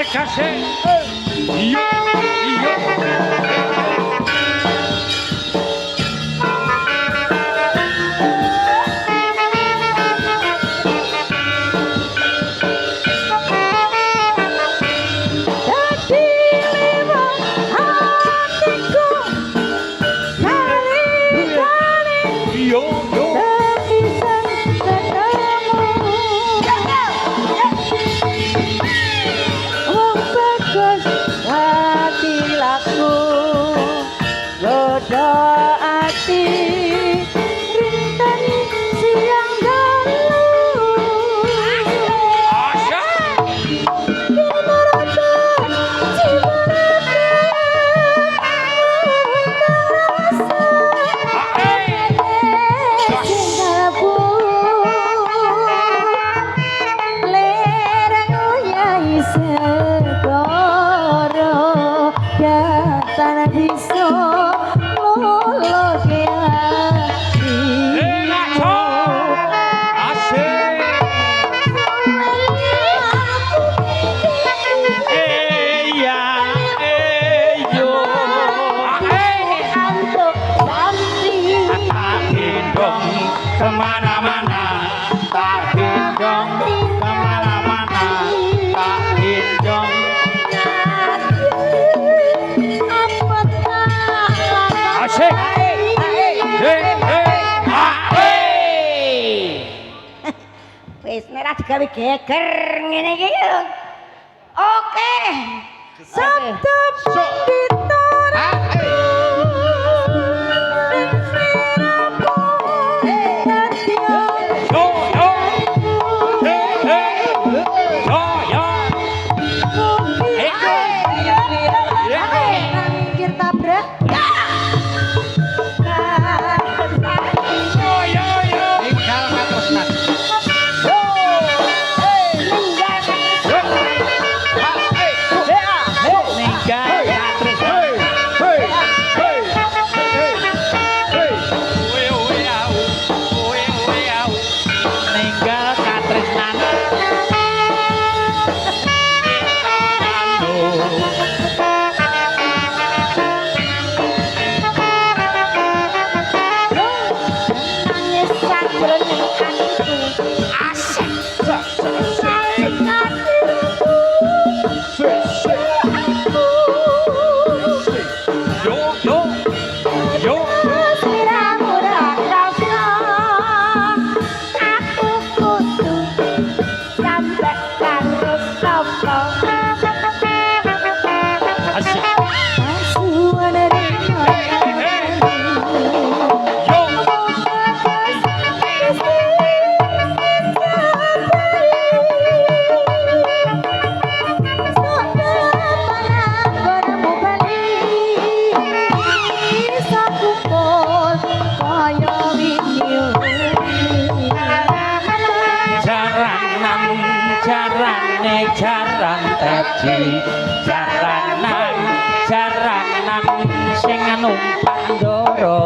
Kasih. Iya. Kemana-mana tak gendong, kemana-mana tak gendong. Asik. Wis nek digawe geger ngene iki. Oke. Sabtu Ninggal katresnan. Ninggal katresnan. nangis sakjroning atiku. Asik. Sliramu ra krasa, aku kudu sampe karo sapa. numpak ndoro.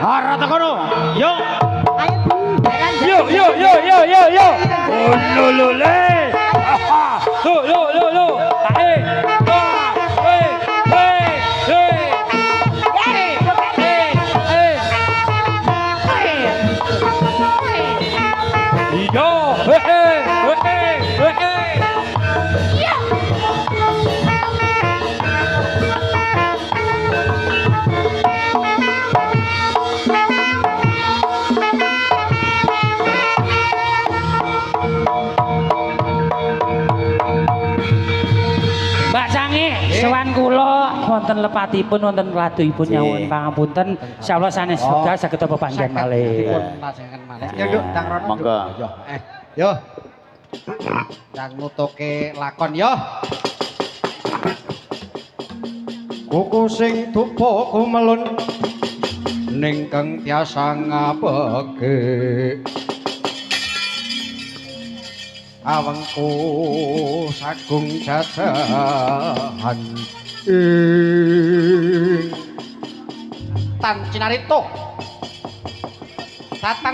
Ora tekono. Yo. Yo. Oh, lo. Lo. Tahe. Yo, Mbak Sangi, sowan kula wonten lepatipun wonten raduipun nyuwun pangapunten. Insyaallah sanes wekdal saged apa panggen malih. Dipun lajengaken malih. Ya yuk Dang Rono. Monggo. Yo. Dang nutuke lakon yo. Kuku sing dupa kumelun ning kang tiasa ngabeke. Awengku sagung jajahan Tan Cinarito Tatan